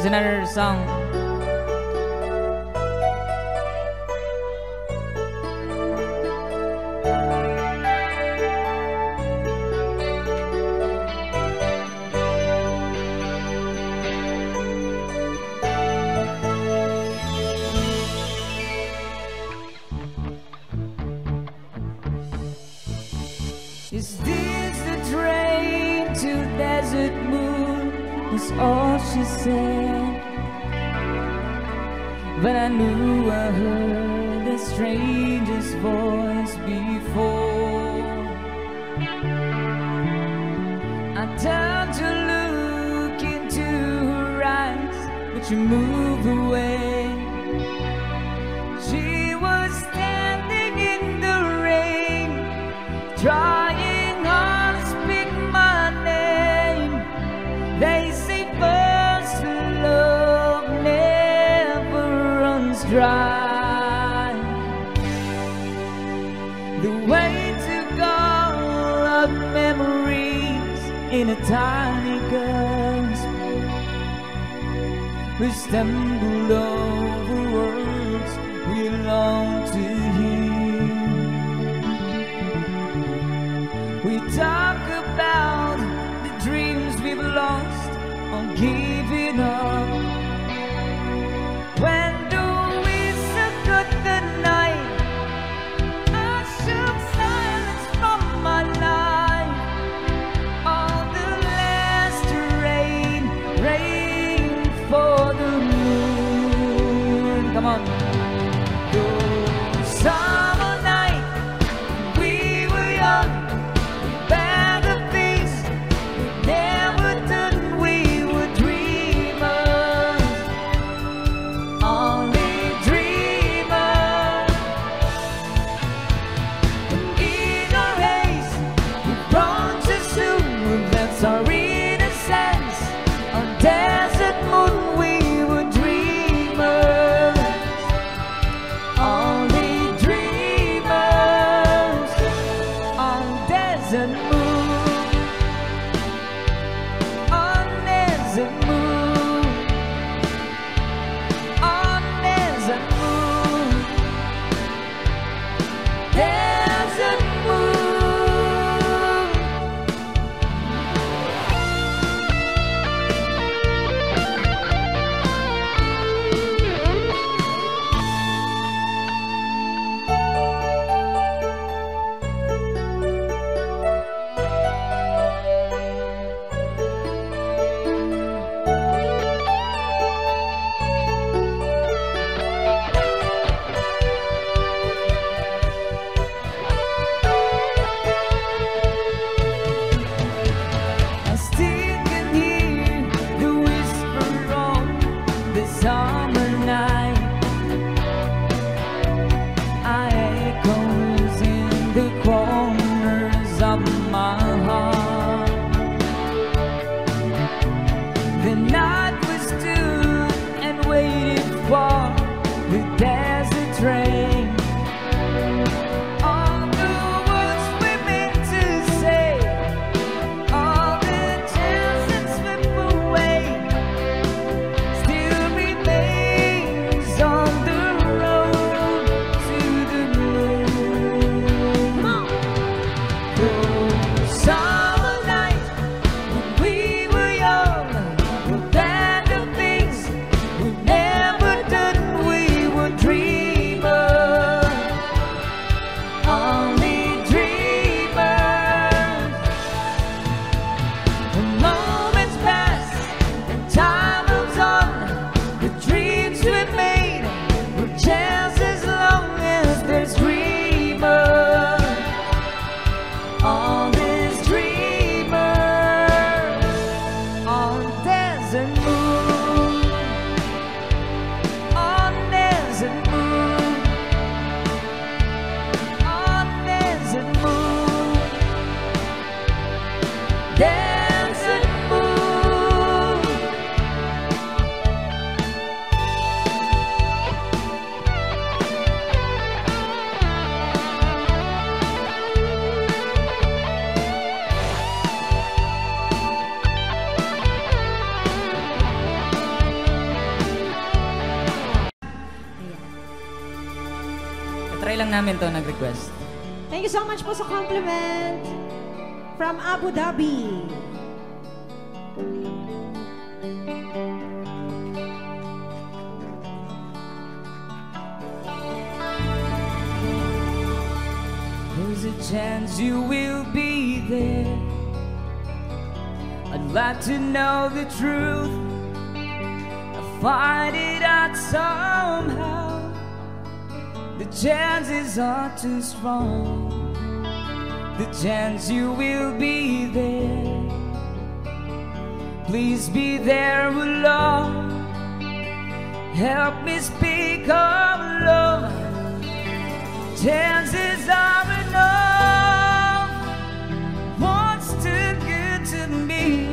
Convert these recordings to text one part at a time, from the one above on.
Here's another song. Is this the train to Desert Moon? Was all she said. But I knew I heard a stranger's voice before. I turned to look into her eyes, but she moved away. She was standing in the rain, trying hard to speak my name. They say first love never runs dry. The way to all of memories in a tiny gasp. We stumbled over words we long to hear. We talk about the dreams we've lost or giving up. When do we forget the night? I shook silence from my life. All the last rain, rain for the moon. Come on. The summer night, we were young. Our innocence on Desert Moon, we were dreamers, only dreamers on Desert Moon, on Desert Moon, on Desert Moon, Desert Moon. Summer night, I echoes in the corners of my heart. The night we stood and waited for the desert train. All the words we meant to say, all the chances slip away. On the road to the moon. Come on. The summer night when we were young, we planned the things we never done. We were dreamers, only dreamers. The moments pass and time moves on. The dreams we made, just as long as there's dreamers, all these dreamers on Desert Moon, on Desert Moon, on Desert Moon, Desert Moon. lang namin to nag-request. Thank you so much po sa compliment from Abu Dhabi. There's a chance you will be there. I'd like to know the truth. I'll find it out somehow. The chances are too strong. The chance you will be there. Please be there alone. Help me speak of love. Chances are enough. What's too good to me?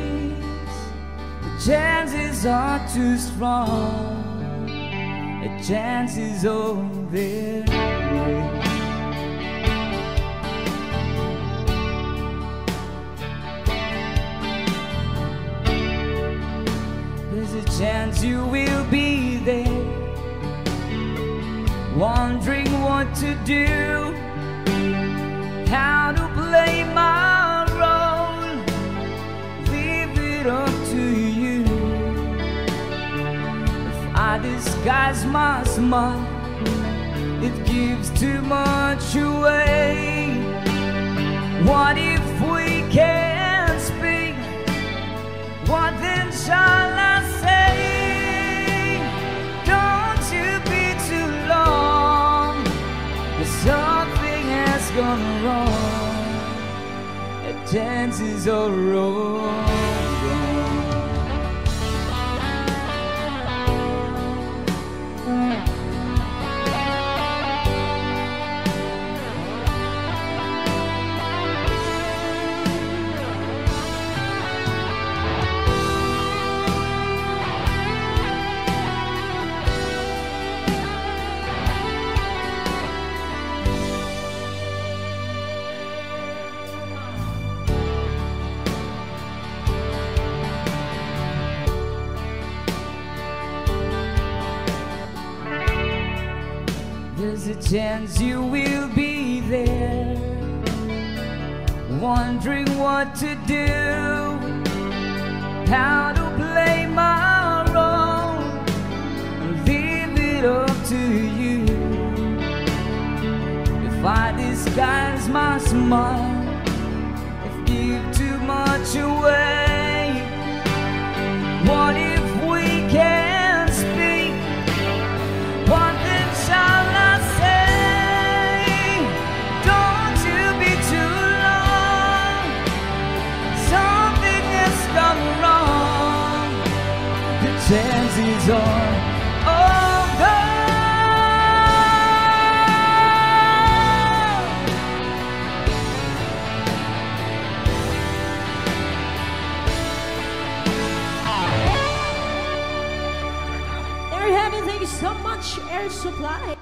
The chances are too strong. The chances over there. There's a chance you will be there, wondering what to do, how to play my role. Leave it up to you. If I disguise my smile, it gives too much away. What if we can't speak? What then shall I say? Don't you be too long. Something has gone wrong. The chances are wrong. There's a chance you will be there, wondering what to do, how to play my role. Leave it up to you. If I disguise my smile, if give too much away. What if we can't speak? What then shall I chances are all gone. There you have it. Thank you so much, Air Supply.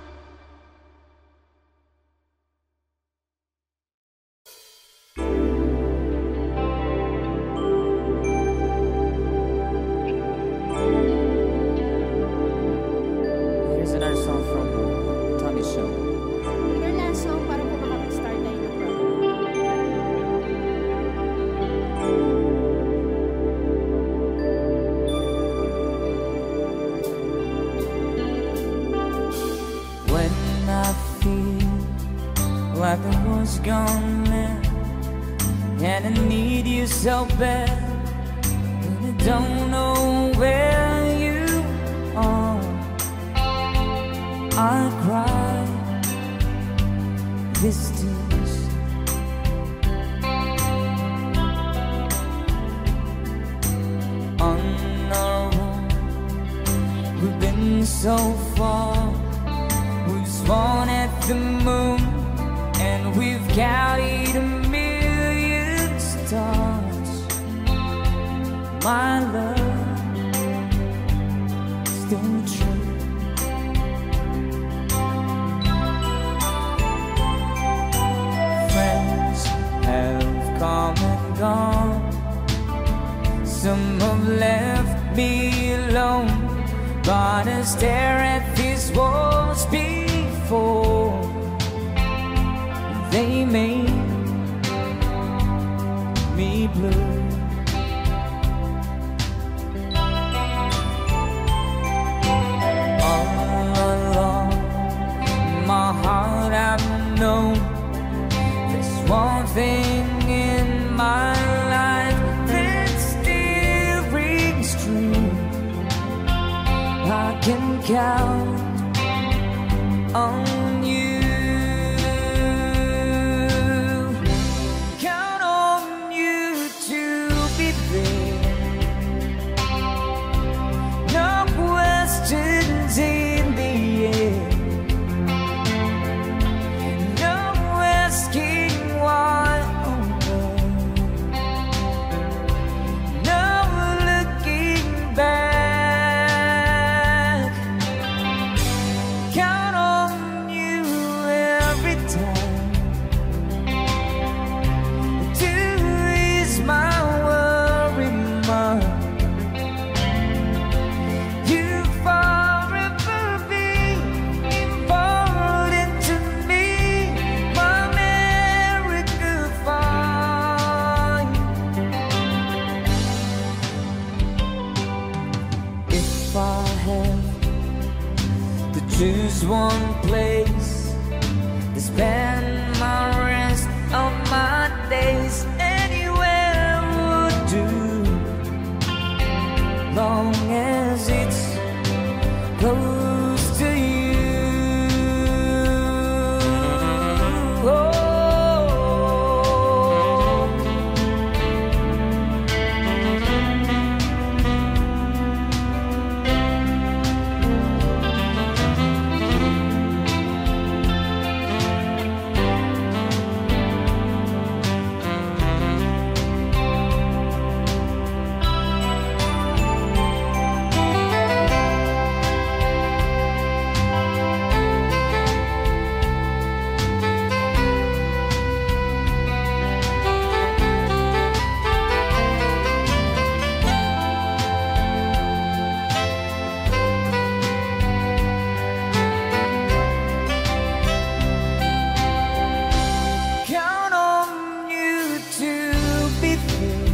Like I was gone now, and I need you so bad, but I don't know where you are. I cry this tears. On our own, we've been so far. We've sworn at the moon, and we've carried a million stars. My love, still true. Friends have come and gone. Some have left me alone, but I stare at these walls before they made me blue. All along my heart I've known there's one thing in my life that's still rings true. I can count on you. Count on you to be there. No questions in the air. No asking why. No looking back. Count on you every time to ease my worry mind. You forever be important to me, my miracle find. If I have to choose one place to spend my rest of my days, anywhere would do, long as it's close to you. Oh. Count on you to be there.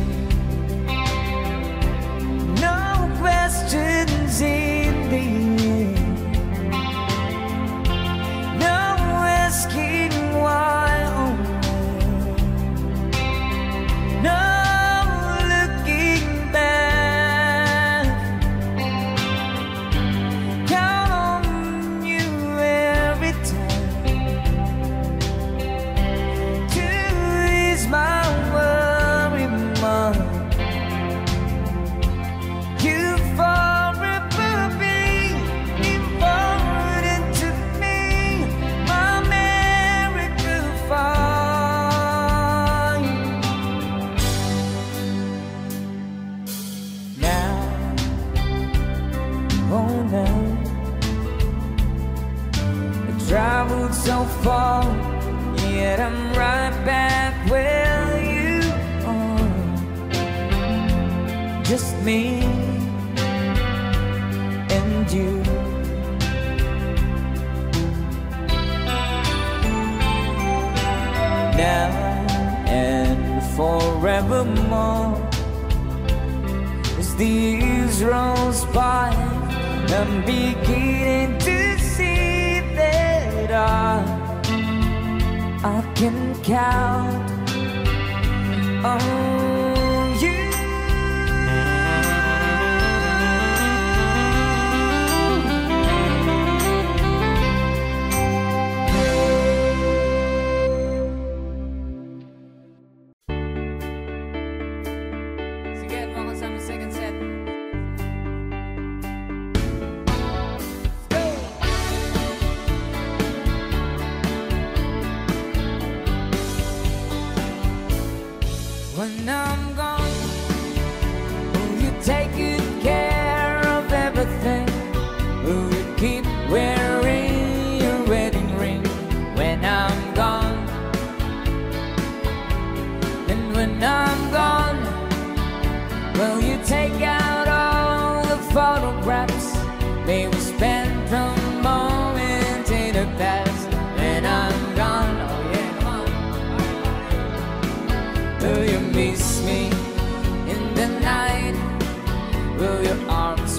No questions in the air. No asking why. No looking back. Count on you every time to ease my worry mind. You forever be important to me, my miracle find. Now, oh now, I traveled so far, yet I'm right back where you are. Just me and you. Now and forevermore, as the years rolls by, I'm beginning to see that I can count on you. Sige, mga kasama second set. When I'm gone, will you take good care of everything? Will you keep wearing your wedding ring when I'm gone? And when I'm gone, will you take out all the photographs they will spend from the moment in the past? When I'm gone, oh yeah, come on.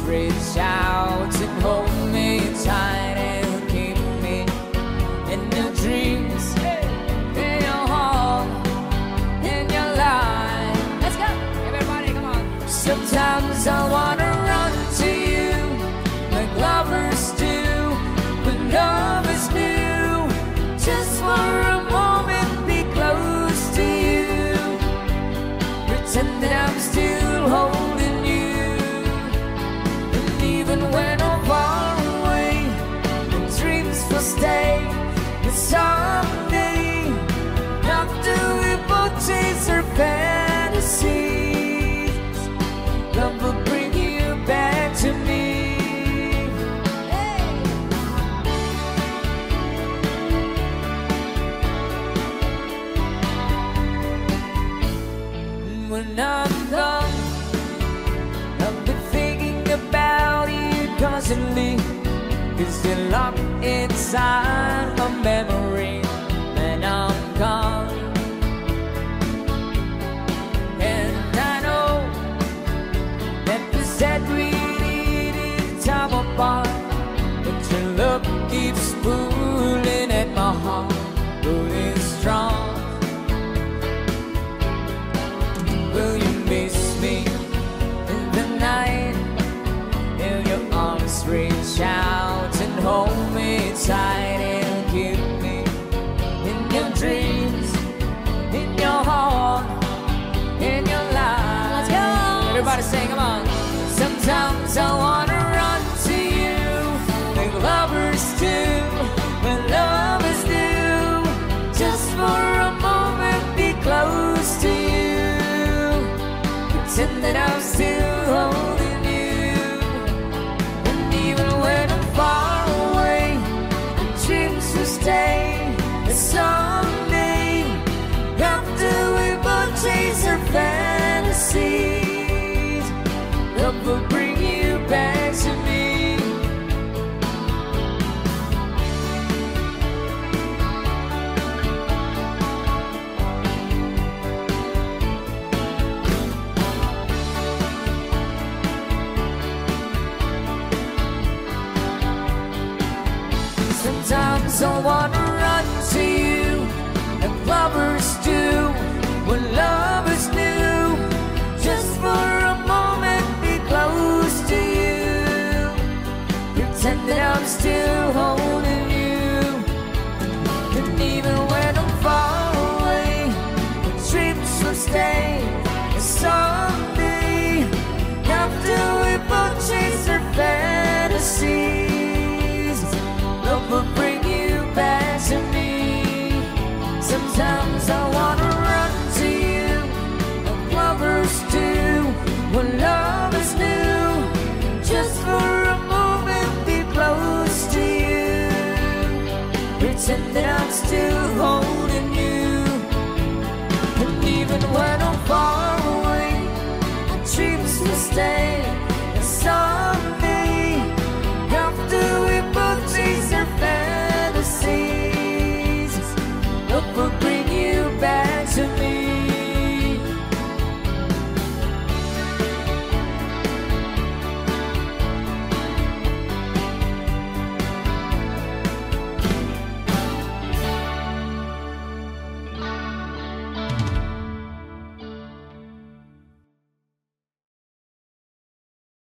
reach out and hold me tight and keep me in your dreams, in your heart, in your life. Let's go, everybody, come on. Sometimes I wanna run to you like lovers do, but love is new. Just for a moment, be close to you. Pretend that I'm still holding you. And even when I'm far away, the dreams will stay. And someday, after we both chase our fantasies, love will bring you back to me. When I'm gone, I've been thinking about you constantly, 'cause you're locked inside my memory when I'm gone. And I know that we said we needed time apart, but your love keeps pulling at my heart, going strong. Will you miss me in the night? Will your arms reach out and hold me tight and keep me in your dreams, in your heart, in your life? Let's go! Everybody sing, come on. Sometimes I wanna run to you like lovers do, when love is new. Just for a moment, be close to you. Pretend that I'm still holding you. And even when I'm far away, the dreams will stay. And someday, after we both chase our fantasies, love will bring you back to me. Sometimes I wanna run to you like lovers do, when love is new. Just for a moment, be close to you. Pretend that I'm still holding you. And even when I'm far away, the dreams will stay. And someday, after we both chase our fantasies, love will bring you back to me. Sometimes I wanna run to you like lovers do, when love is new. Just for a moment, be close to you. Pretend that I'm still holding you. And even when I'm far away, the dreams will stay. And someday, after we both chase our fantasies, love will bring you back to me.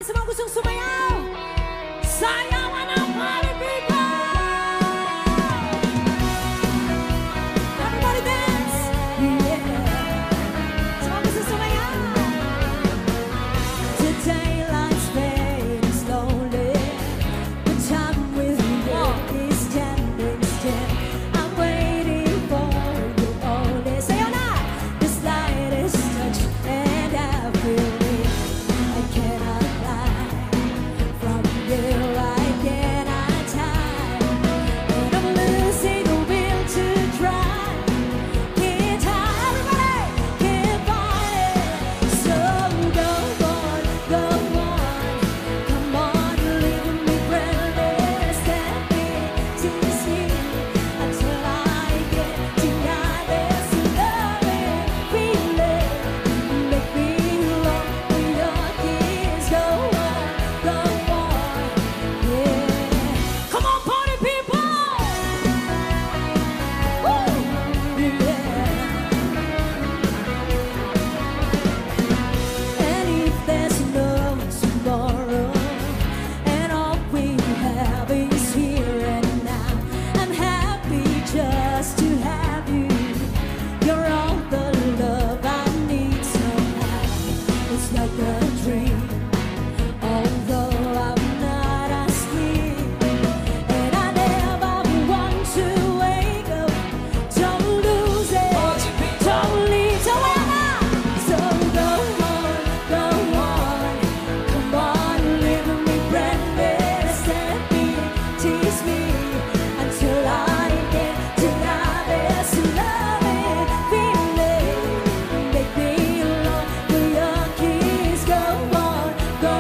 Sa mga gustong sumayaw, sayawan ang party people! Everybody dance! Yeah! Sa mga gustong sumayaw. Today life's fading slowly, but time with you is standing still. I'm waiting for you only. Sayaw na! The slightest touch and I feel it. I cannot lie from here right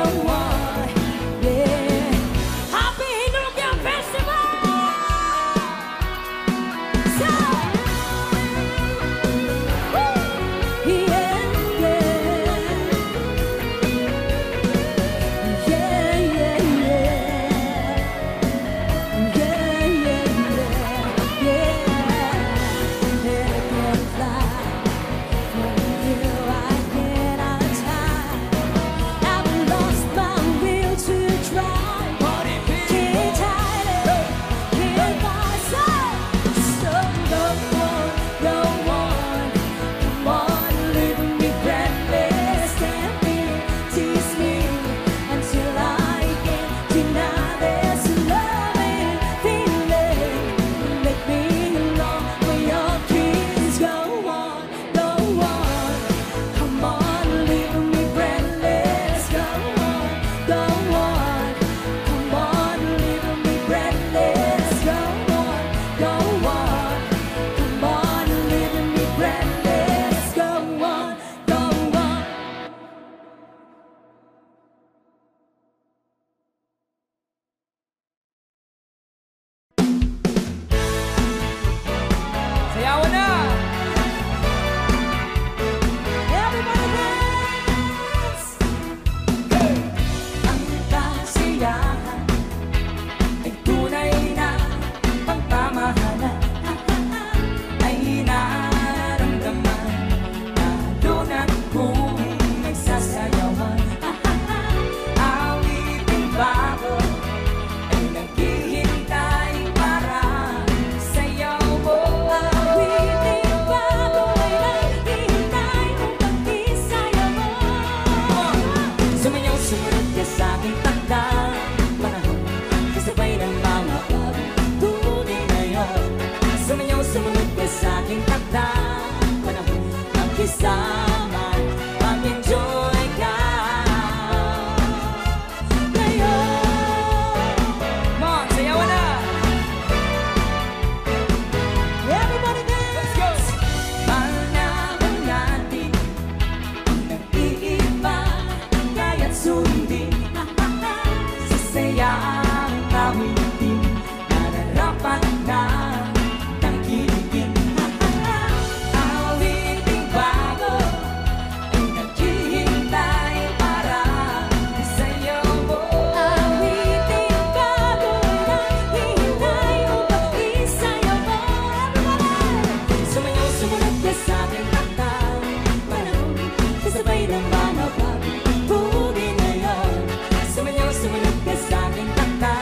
on, yeah. Happy New Year Festival! So, yeah, Sayawan na! everybody dance! Ang kasiyahan ay tunay na pagmamahalan, ay nararamdaman lalo na kung nagsasayawan. Awiting bago ay naghihintay para sayaw mo. Awiting bago ay naghihintay upang isayaw mo. Sumayaw, sumunod ka sa aking takda, panahon kasabay ng mga pagtugin ngayon. Sumayaw, sumunod ka sa aking takda, panahon magkisama, mag-enjoy ka ngayon. Come on, sayawan na! Everybody Let's go! dance! Panahon natin nag-iiba, kaya't sundin sa sayang awitin, nararapat na tangkilikin. Awiting bago ay naghihintay para sayaw mo. Awiting bago ay naghihintay upang isayaw mo. Everybody! Sumayaw, sumunod ka sa aking takda, Panahon kasabay ng mga pagtugin ngayon. Sumayaw, sumunod ka sa aking takda,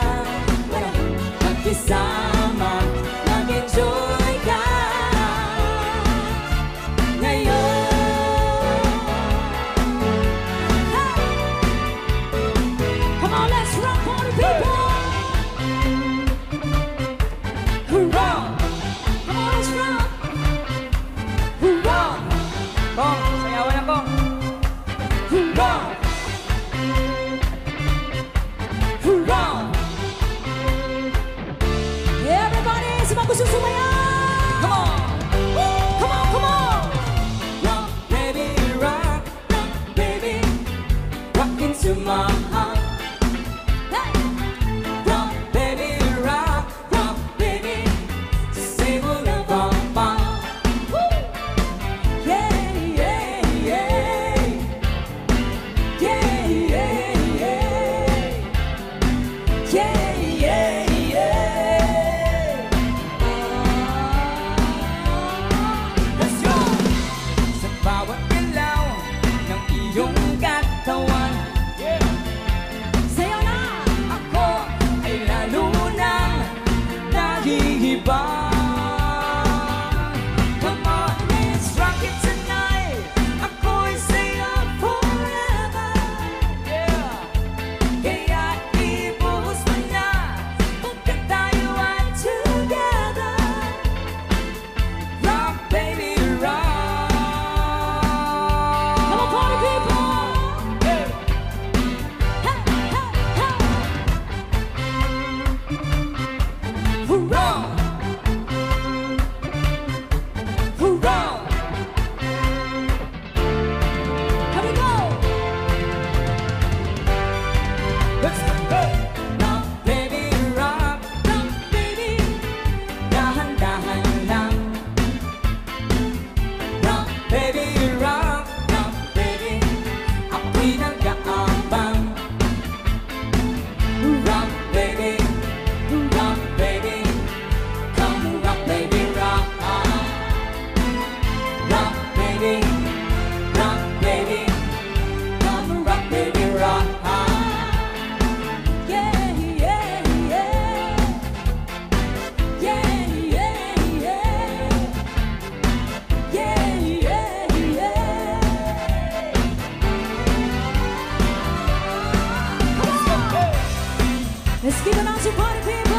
Let's give it on to party people.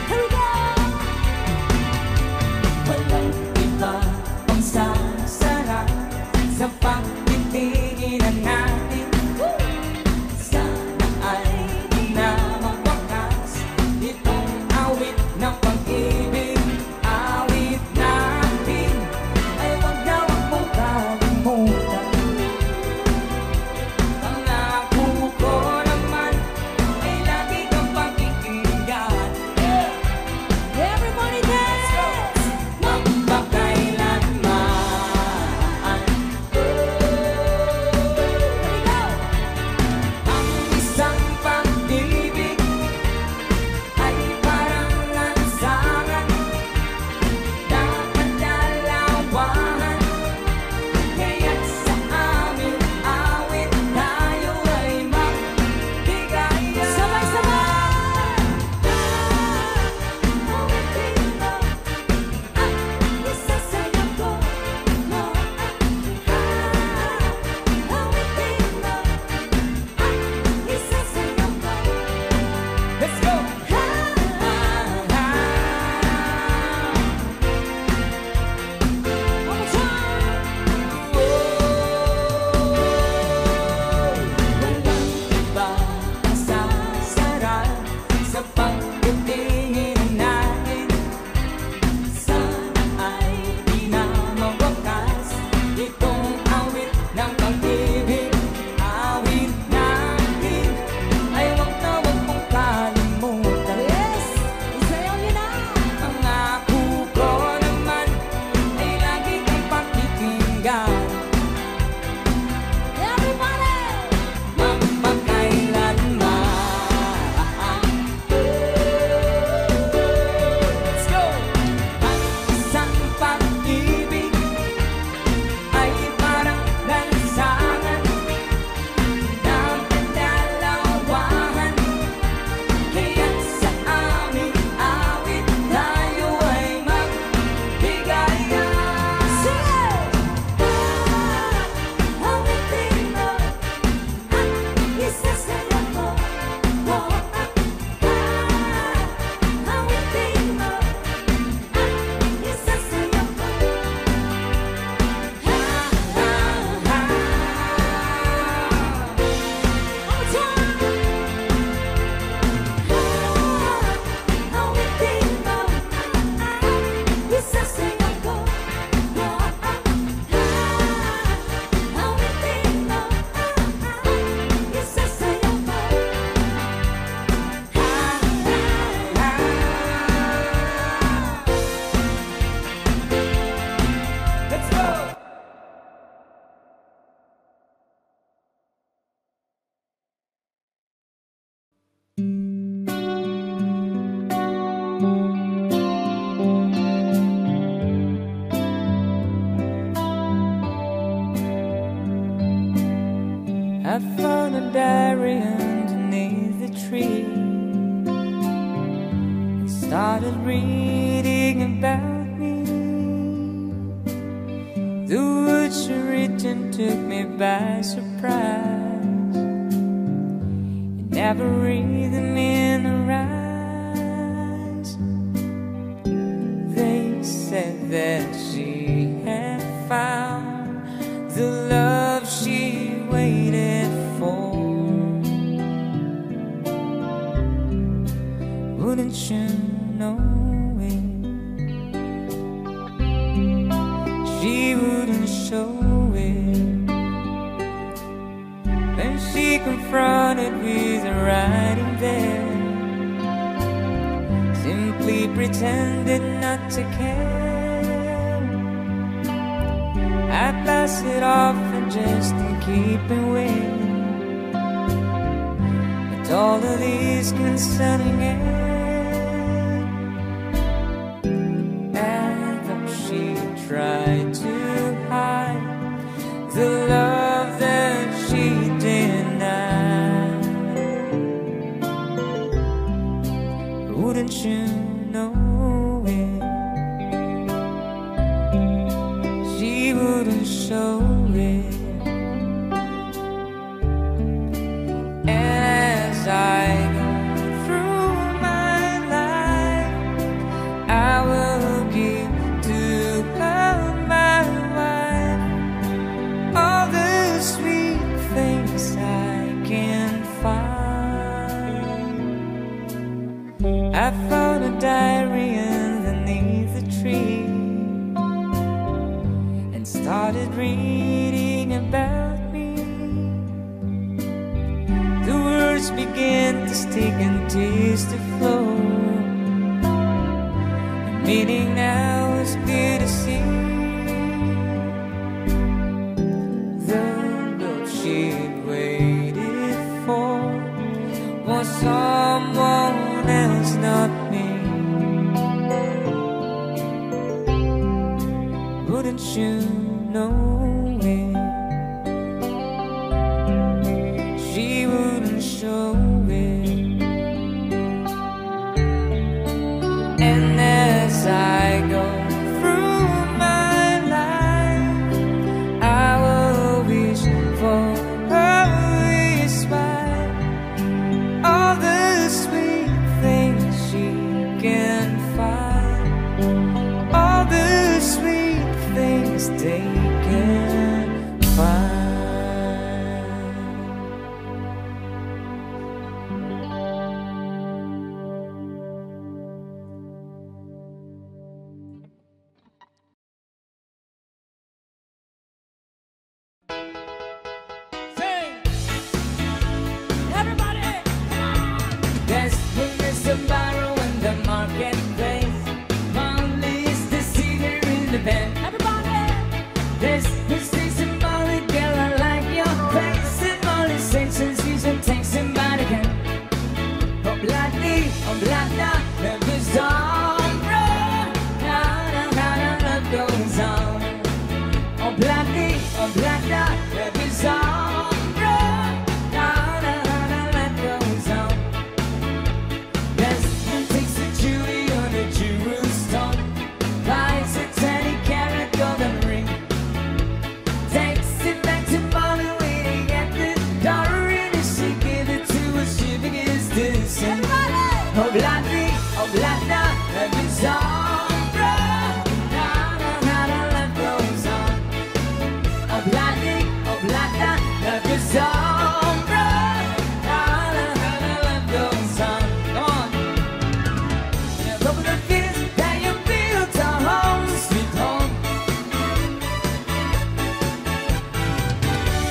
Here we go. Walang iba ang sasarap sa pagtitingin natin. Sana ay di na mawakas itong awit ng pag-ibig. Awit natin ay wag na wag mong kalimutan. Pangako ko naman ay lagi kang pakikinggan. Everybody dance. Magpakailanman Here we go. ang isang pag-ibig ay parang lansangan na kadalawahan. Kaya't sa aming awit tayo ay magbigayan. Sabay-sabay. Awitin mo ang isasayaw ko. Awitin mo ang isasayaw ko. Let's go! One more time. Walang iba ang sasarap sa pagtitingin natin. Sana ay di na mawakas itong awit ng pag-ibig. Awit natin ay wag na wag mong kalimutan. Yes, isayaw niyo na. Pangako ko naman ay lagi kang pakikinggan. Everybody. Magpakailanman. Let's go! Ang isang pag-ibig ay parang lansangan na kadalawahan. Kaya't sa aming awit tayo ay magbigayan. Sing it. Awitin mo ang isasayaw ko. Awitin mo ang isasayaw ko. One more time. Awitin mo ang isasayaw ko. Awitin mo ang isasayaw ko. Let's go! I found a diary underneath the tree and started reading about me. The words you written took me by surprise. You never read them in her eyes. They said that she had found the love she waited for. Wouldn't you know it? She wouldn't show it when she confronted with the writing there. Simply pretended not to care. I pass it off and just in keeping with all of these concerning it. And though she tried to hide the love that she denied, wouldn't you know it? She wouldn't show it. As I tears begin to stick and tears to flow. The meaning now is clear to see. The love she'd waited for was someone else, not me. Wouldn't you know it? She wouldn't show it. And as I go through my life, I will wish for her smile, all the sweet things she can find, all the sweet things they can find. There's rumors of borrow in the marketplace. Molly is the singer in the band. There's mistakes in Molly, girl, I like your face. And Molly senses you some takes somebody can. Oh, bloody, never sombra. Love goes on. Oh, bloody, never sombra. Love goes on. There's takes a Judy on a jewel stone, buys a 20-carat golden ring, takes it back to Molly waiting at the door, and she gave it to her, she begins to sing. Oh, bloody, love is sombra. Love goes on. Oh, bloody, love is sombra. Love goes on. Come on. A couple of years that you built a home, sweet home.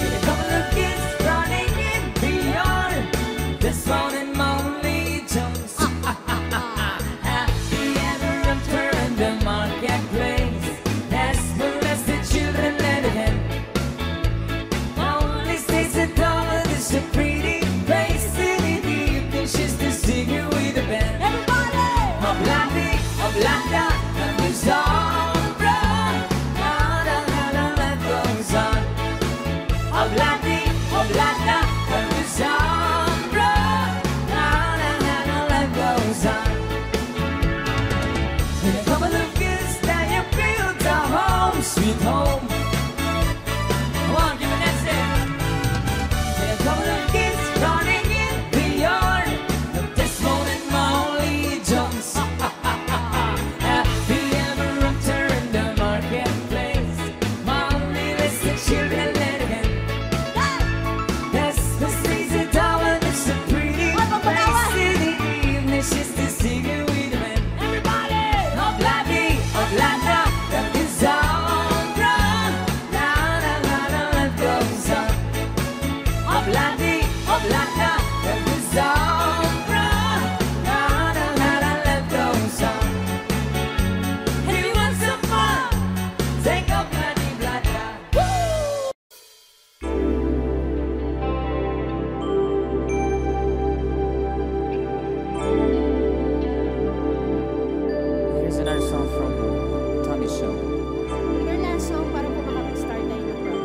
A couple of years running in the yard. This morning, Molly Jones. Happy ever after in the marketplace. As full as the children let it in. Molly stays at home, it's a pretty place. And in the evening, she's the singer with the band. Oh, bloody, love is sombra. Love goes on. Oh, bloody, love is sombra. Love goes on. In a couple of years that you built a home, sweet home. Come on, give me that step. In a couple of years running in the yard, this morning Molly Jones. Happy ever after in the marketplace. Molly lets the children let it in. That's the season tower, it's a pretty place. In the evening, she's the singer with the band. Oh, bloody, love is sombra. Love goes on. Oh, bloody, love is sombra. Love goes on. And if you want some fun, take a bloody, woo! Here's another song from Tommy Show. Your last song para po makapag-start tayo ng program.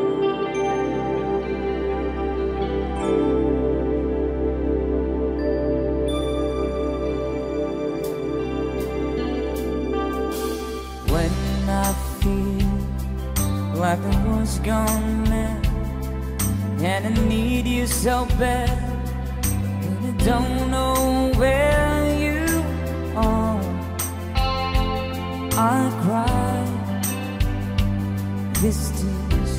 When I feel like I was gone mad, and I need you so bad, but I don't know where you are. I cry these tears.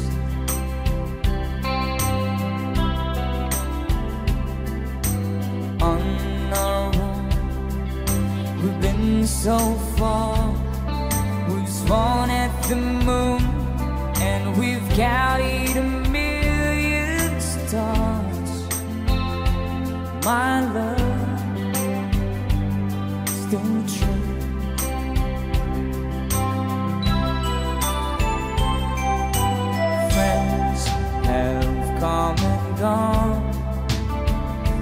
On our own, we've been so far. We've sworn at the moon, and we've carried a million stars. my love still true. Friends have come and gone,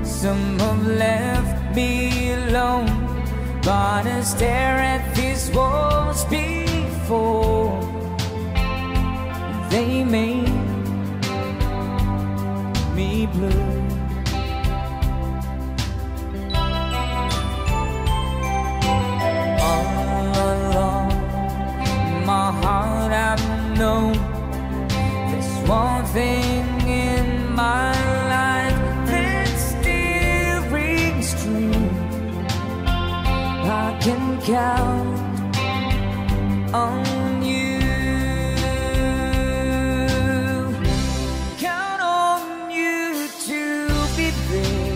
some have left me alone, but I stare at these walls before they made me blue. All along my heart I've known there's one thing in my life that's still rings true. I can count on you. Count on you to be there.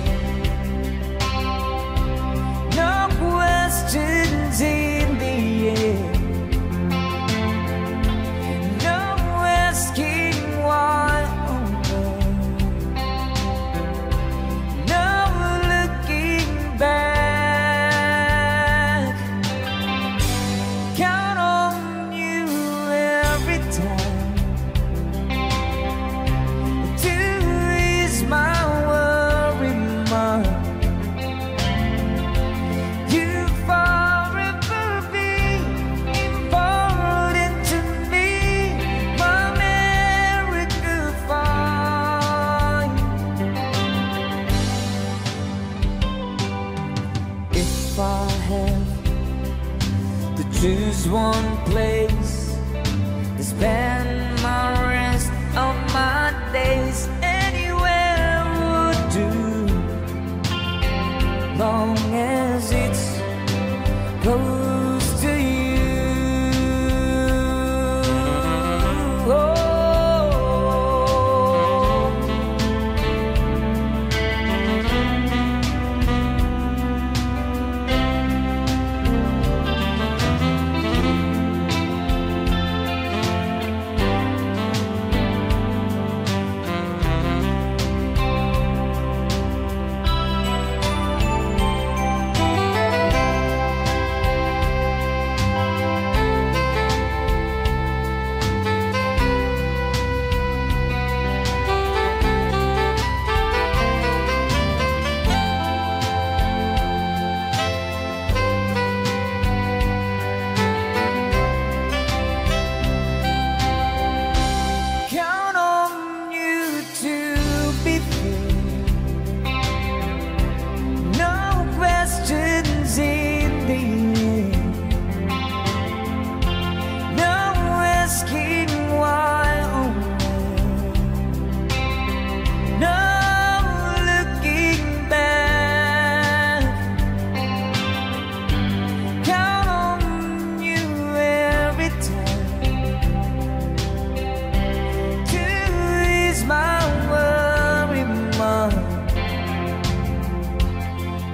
No questions in the air. No asking why. No looking back. Count on you every time to ease my worry mind. You forever be important to me, my miracle find. If I have to choose one place to spend my rest of my days, anywhere would do, long as it's close to you. Oh. Count on you to be there. No questions in the air. No asking why or where. No looking back. Count on you every time to ease my worry mind.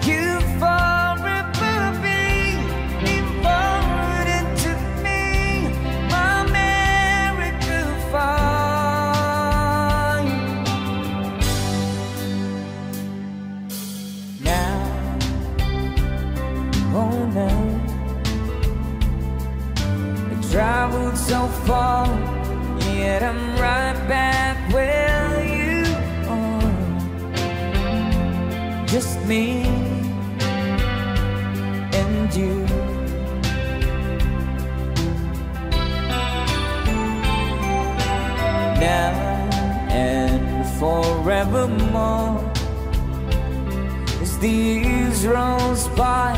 You forever be important to me, my miracle find. Now, oh now, I traveled so far, yet I'm right back where you are. Just me and you. Now and forevermore, as the years rolls by,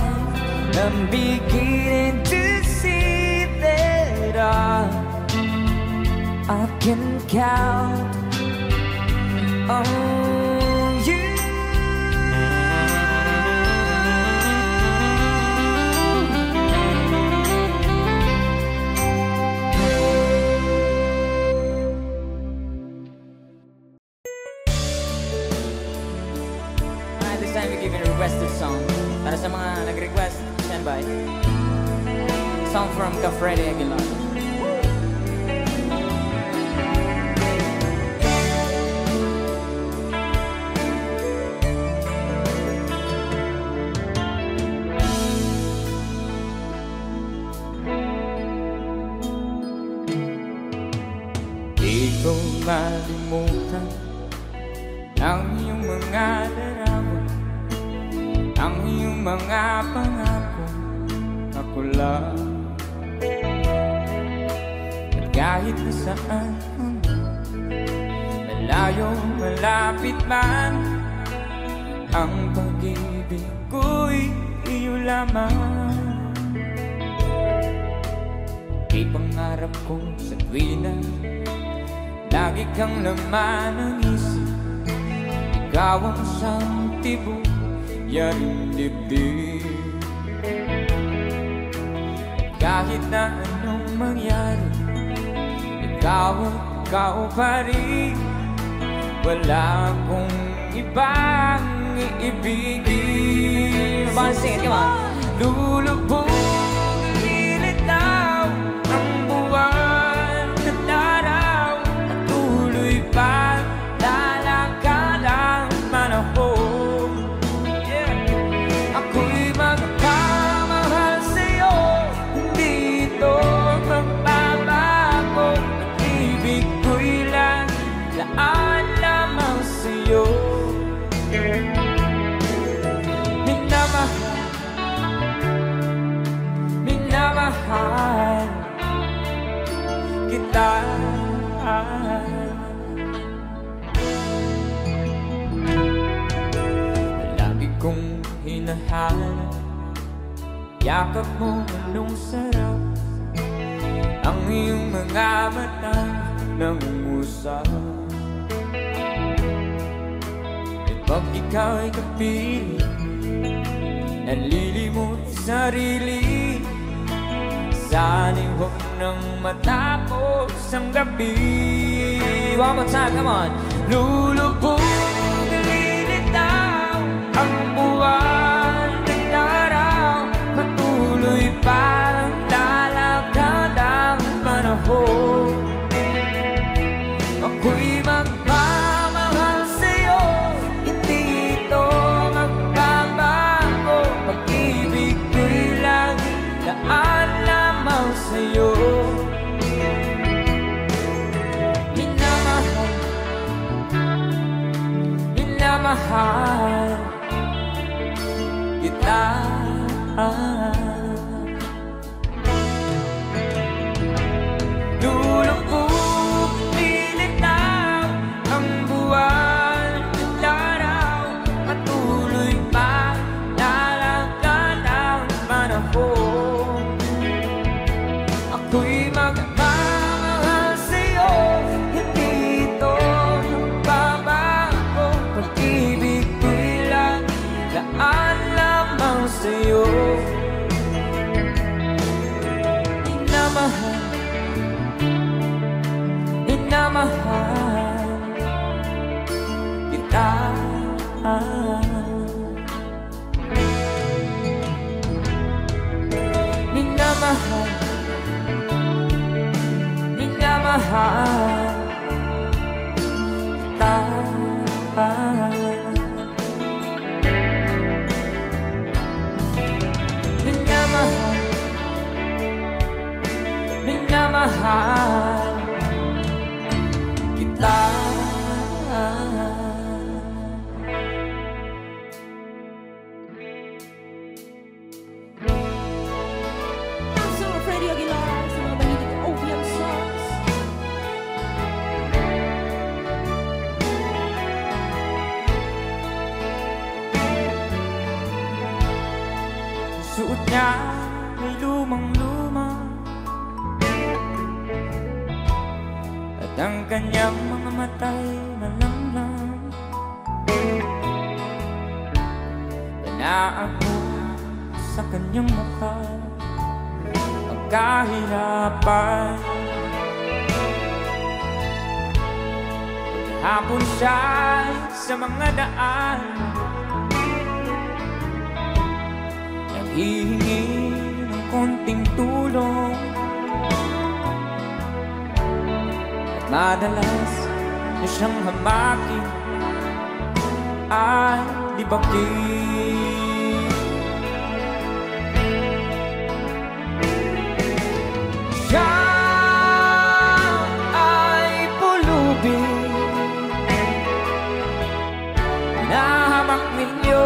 I'm beginning to see that I can count on you. This time we're giving a requested song para sa mga nag-request. Stand by. Song from Ka-Freddy Aguilar. ang iyong mga pangako, ako lang. At kahit na saan malayo, malapit man, ang pag-ibig ko'y iyo lamang. Di pangarap ko sa tuwina, lagi kang laman ng isip. Ikaw ang siyang tibok, yaring dibdib. Kahit na anong mangyari, ikaw pa rin. Wala akong ibang iibigin. Sing it, come on. Lulubog ang lilitaw ng buwan at araw, at tuloy pa lalakad ang panahon. Ako'y magpamahal sa'yo, hindi ito magbabago. Pag-ibig ko'y laan lamang sa'yo. Minamahal kita. Lagi kong hinahanap yakap mo anong sarap, ang iyong mga mata nangungusap. At pag ikaw ay kapiling, nalilimot sarili. Sana'y huwag nang matapos ang gabi. One more time, come on. Lulubog ang lilitaw ang buwan ng araw, patuloy pa lalakad ang panahon. Ako'y magmamahal sa'yo, hindi ito magbabago. Pag-ibig ko'y laging laan lamang sa'yo. Minamahal kita. Lulubog lilitaw ang buwan at araw, patuloy pa lalakad ang panahon. Ako'y magmamahal sa'yo, hindi ito magbabago. Pag-ibig ko'y laan lamang sa'yo. Minamahal kita. Minamahal kita. Minamahal kita. So Freddy Aguilar sa mga mahilig na OPM songs. Suot niya ay lumang-luma, at ang kanyang mga mata'y malamlam. Panaan mo sa kanyang mukha ang kahirapan. Paghapon siya sa mga daan, naghihingi ng konting tulong, at madalas na siyang hamakin ay libagin. Siya ay pulubin, nahamak ninyo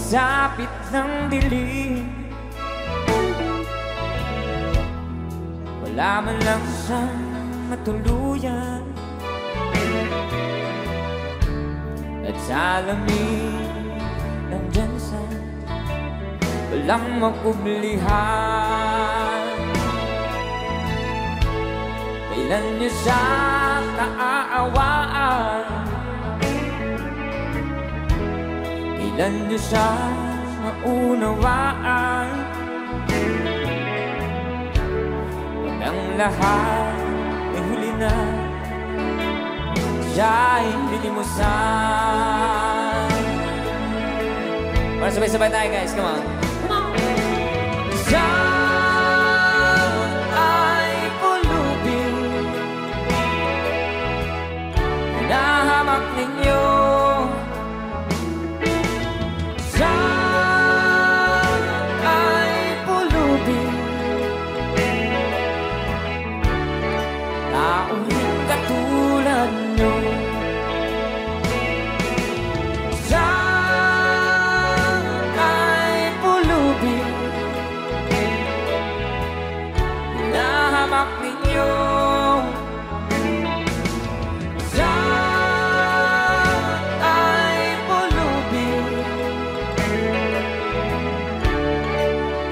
sapit ng dilim. Wala man lang siyang matuluyan, at sa lamig nandyan sa walang makublihan. Kailan niyo siya kaaawaan? Kailan niyo siya maunawaan? Pag ang lahat ay huli na, siya'y lilimusan. Para sabay-sabay tayo guys, come on. Siya ay pulubing hinahamak ninyo. Siya ay pulubing taong katulad nyo. Siya ay pulubing hinahamak ninyo. Siya ay pulubing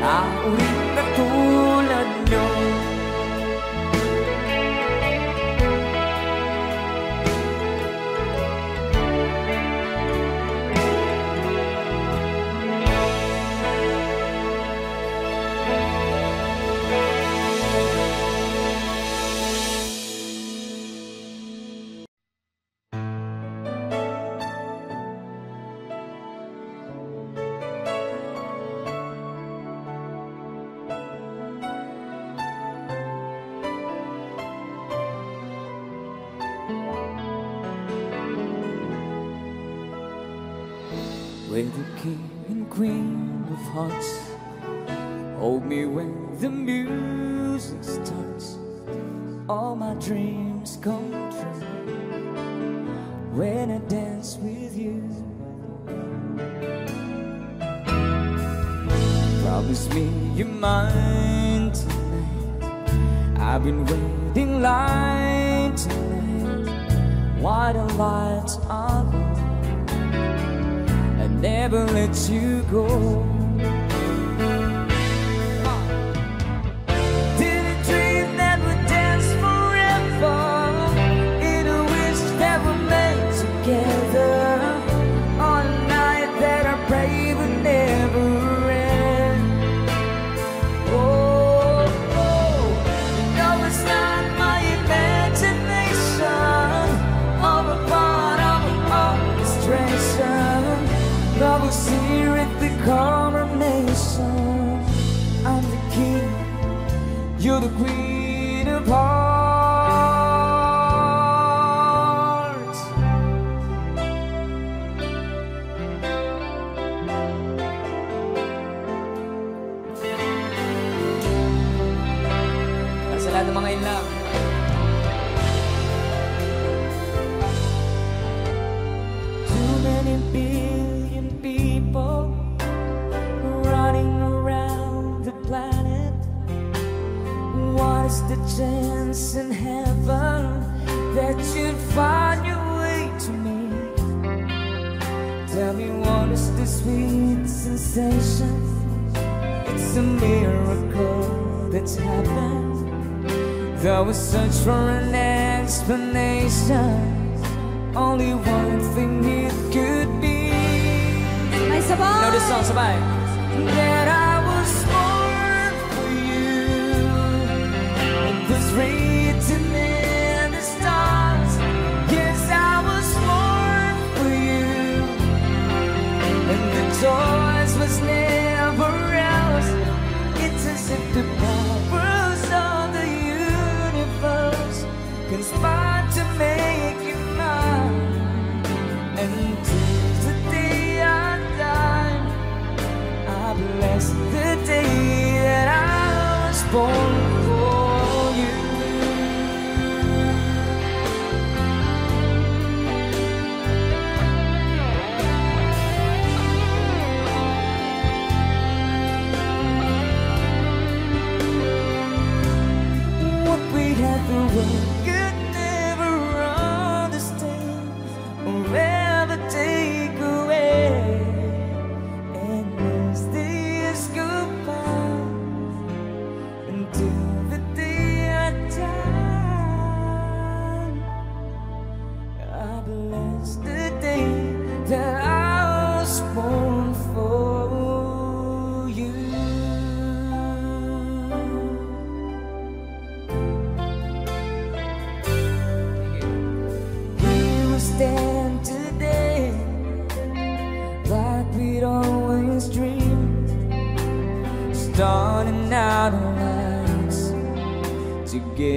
tao rin katulad nyo. When the king and queen of hearts hold me when the music starts, all my dreams come true when I dance with you. Promise me you're mine tonight. I've been waiting line tonight while the lights are low. Never let you go. Did a dream that would dance forever, in a wish that we're made together, on a night that I pray would never end. Oh, oh, no, it's not my imagination, or a part of an orchestration. Love will sear at the coronation. I'm the king, you're the queen of hearts. Para sa lahat ng mga in love. Too many billion people running around the planet. What is the chance in heaven that you'd find your way to me? Tell me, what is the sweet sensation? It's a miracle that's happened. Though we search for an explanation, only one thing it could be. Ay, sabay! Know this song, sabay. That I was born for you. It was written in the stars. Yes, I was born for you. And the choice was never else. It's as if the powers of the universe conspired to make you mine. And till the day I die, I bless the day that I was born for you. starting out lives together.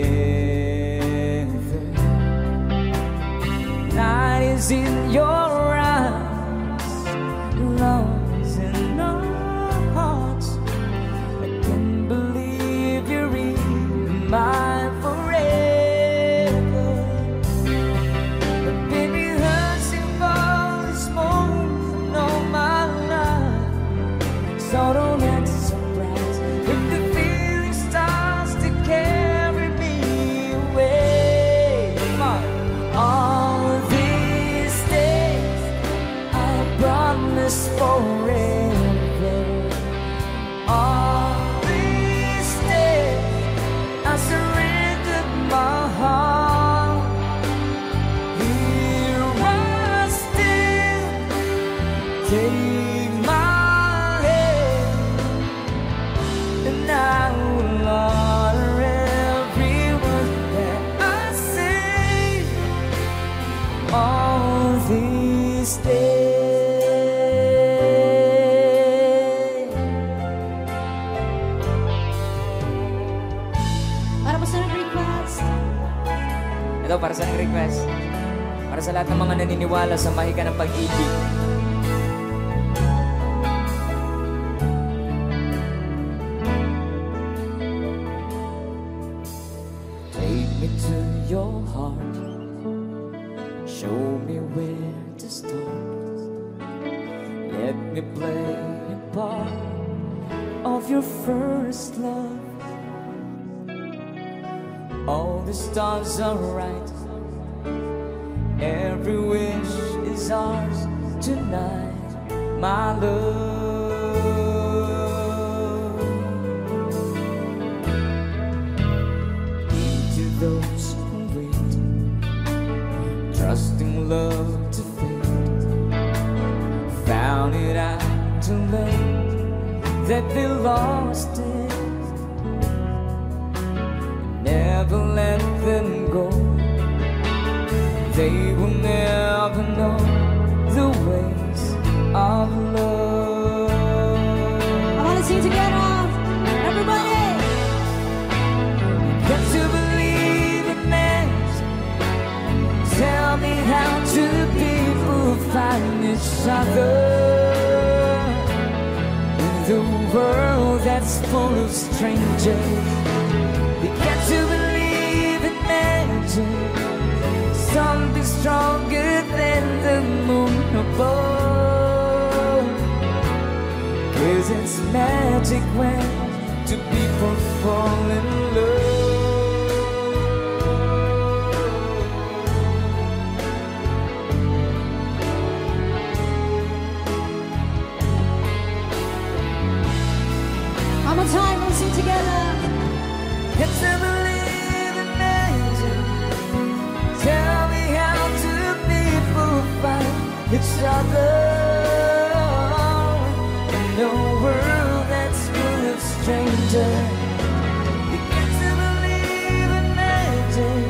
Night is in your eyes, love's in our hearts. I can't believe you're in my forever. But baby, hurts involved this moment all my life. So don't act surprised if the feeling starts to carry me away. Come on. All these days I promise forever. All these days I surrendered my heart. Here I stand, take my hand, and I will honor every word that I say. All these days. Para po sa nag-request. Ito para sa request. Para sa lahat ng mga naniniwala sa mahika ng pag-ibig. Take me to your heart, show me where to start. Let me play a part of your first love. All the stars are right, every wish is ours tonight, my love. To those who wait, trusting love to fade, found it out too late that they lost it. Never let them go. They will never know the ways of love. I want to sing together. Everybody. Got to believe in magic. Tell me how two people find each other in the world that's full of strangers. You got to believe in magic, something stronger than the moon above. 'Cause it's magic when two people fall in love. One more time, we'll sing together. Got to believe in magic. Tell me how two people find each other in a world that's full of strangers. You got to believe in magic,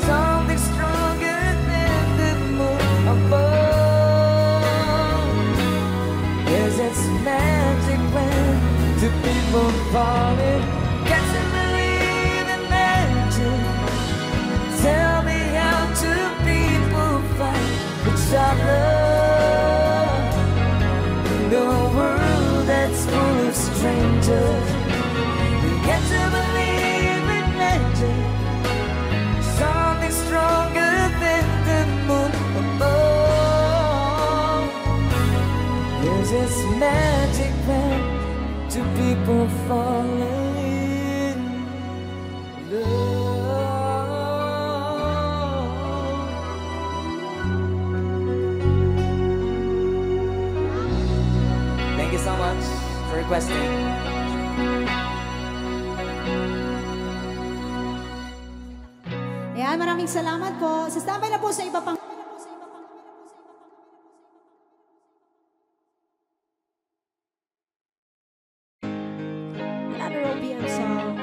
something stronger than the moon above. Yes, it's magic when two people fall in. Got to believe in magic. Tell me how two people find each other in a world that's full of strangers. You got to believe in magic, something stronger than the moon above. Yes, it's magic when two people fall in love. Thank you so much for requesting. Ayan, maraming salamat po. Sa standby na po sa iba pang... Another OPM song.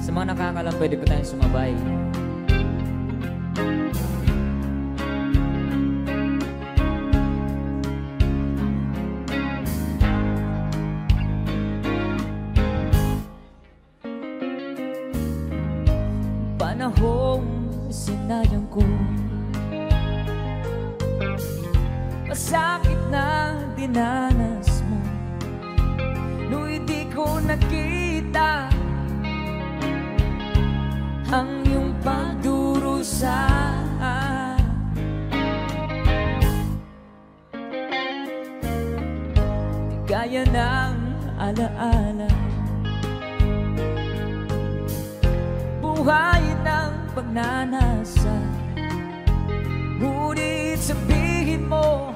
Sa mga nakakalam, pwede po tayong sumabay. panahong sinayang ko. Masakit na dinanas mo, no'y di ko nakita ang iyong pagdurusa. Di gaya ng alaala, buhay ng pagnanasa. Ngunit sabihin mo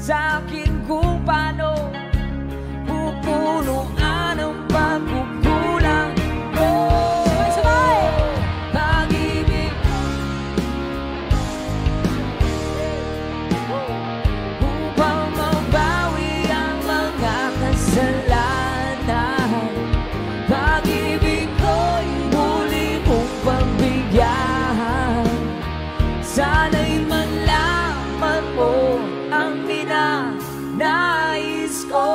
sa akin kung paano pupunuan ang pagkukulang ko. Sabay! Pag-ibig upang mabawi ang mga kasalanan. Pag-ibig ko'y muli mong pagbigyan. Sana'y malaman mo ang ninanais ko.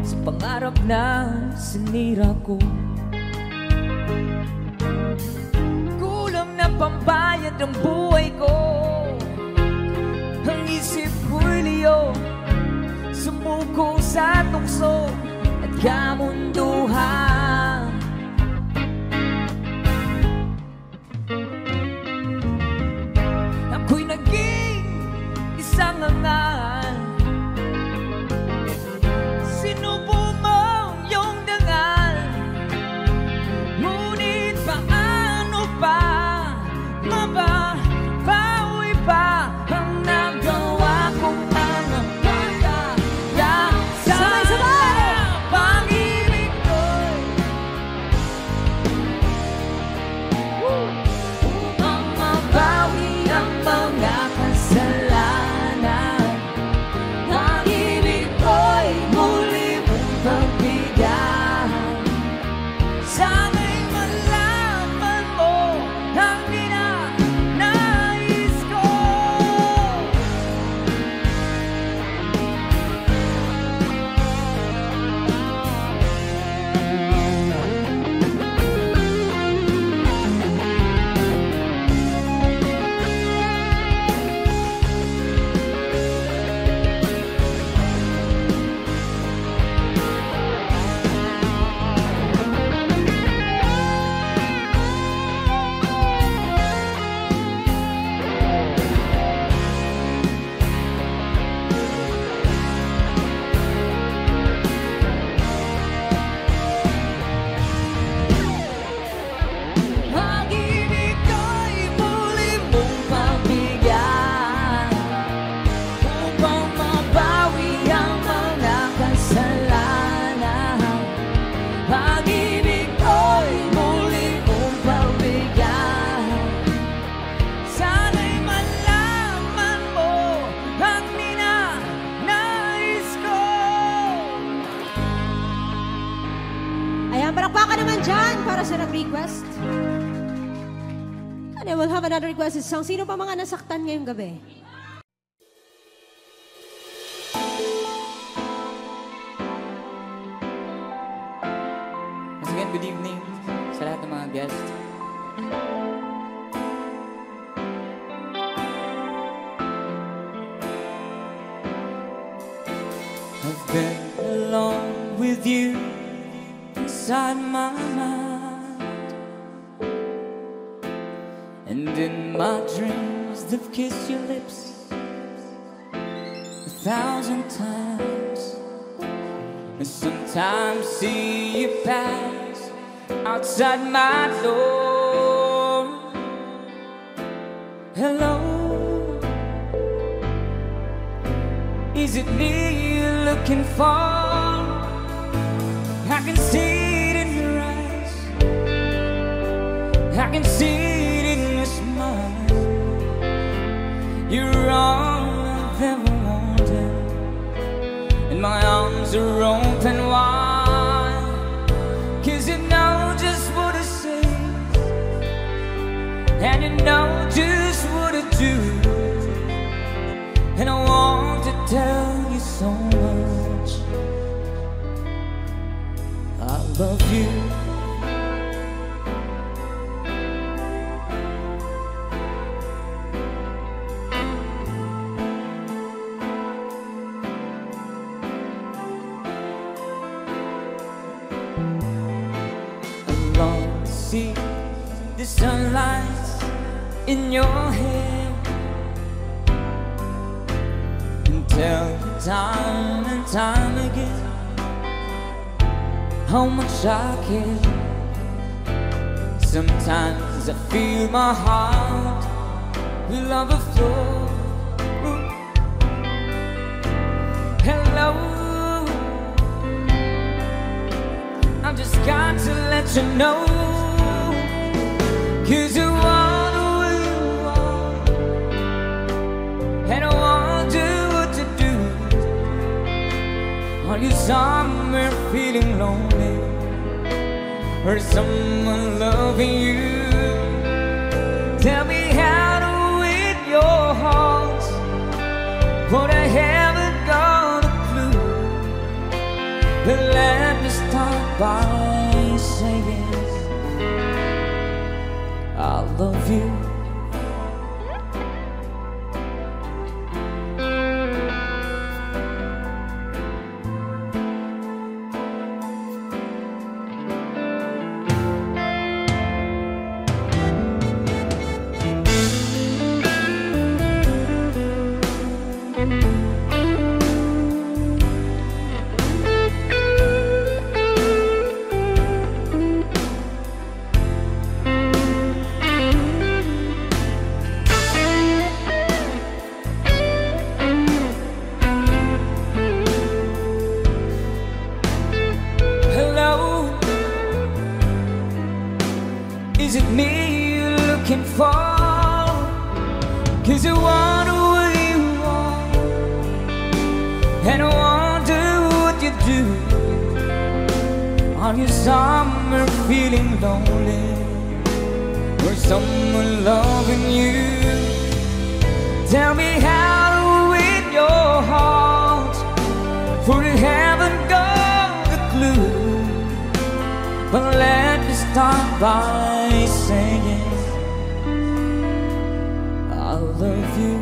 Sa pangarap na sinira ko, kulang na pambayad ng buhay ko. Ang isip ko'y liyo, sumuko sa tukso at kamunduhan. Ako'y naging isang angal, sinubo mo yung dangal. Ngunit paano pa mababawi pa ang nagawa kong mga pagkakasala? Sabay-sabay! Pag-ibig ko'y upang mabawi ang mga kasalanan. Pag-ibig ko'y muli mong pagbigyan. Sana'y malaman mo ang ninanais ko. Pag-ibig ko'y muli mong pagbigyan upang mabawi ang mga kasalanan. Pag-ibig ko'y muli mong pagbigyan. Sana'y malaman mo ang ninanais ko. Ayan, palakpakan naman dyan para sa nag-request. And I will have another requested song. Sino pa mga nasaktan ngayong gabi? Once again, good evening sa lahat ng mga guests. I've been alone with you inside my mind, and in my dreams they've kissed your lips 1,000 times. And sometimes see you pass outside my door. Hello, is it me you're looking for? I can see it in your eyes, I can see it in your smile. You're all I've ever wanted, and my arms are open wide. 'Cause you know just what to say, and you know just what to do. And I want to tell you so much, love you. I long to see the sunlight in your hair, and tell you time and time again how much I care. Sometimes I feel my heart will overflow. Hello, I just got to let you know, 'cause you are who you are, and I wonder what to do. Are you somewhere feeling lonely, or someone loving you? Tell me how to win your heart, but I haven't got a clue. But let me start by saying I love you. Is it me you're looking for? 'Cause you are who you are, and I wonder what you do. Are you somewhere feeling lonely, or someone loving you? Tell me how to win your heart, for you haven't got a clue. But let me start by saying I love you.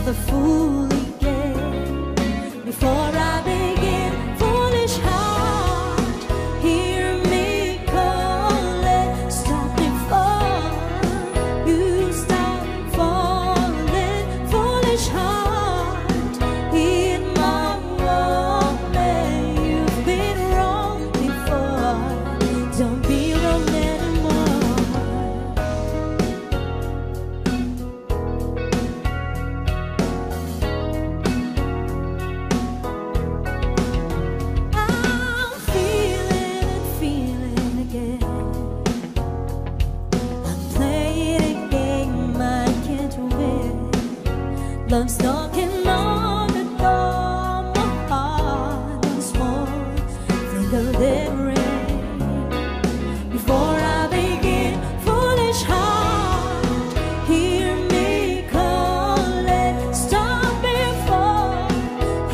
The fool again. Before I begin, foolish heart, hear me calling. Stop before you stop falling. Foolish heart, hear my warning. You've been wrong before. Don't be wrong anymore. Love's knocking on the door, my heart is small. Think I'll let it rain before I begin. Foolish heart, hear me calling. Stop before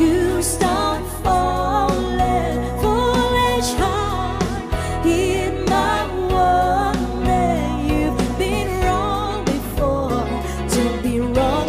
you start falling. Foolish heart, hear my warning. You've been wrong before. Don't be wrong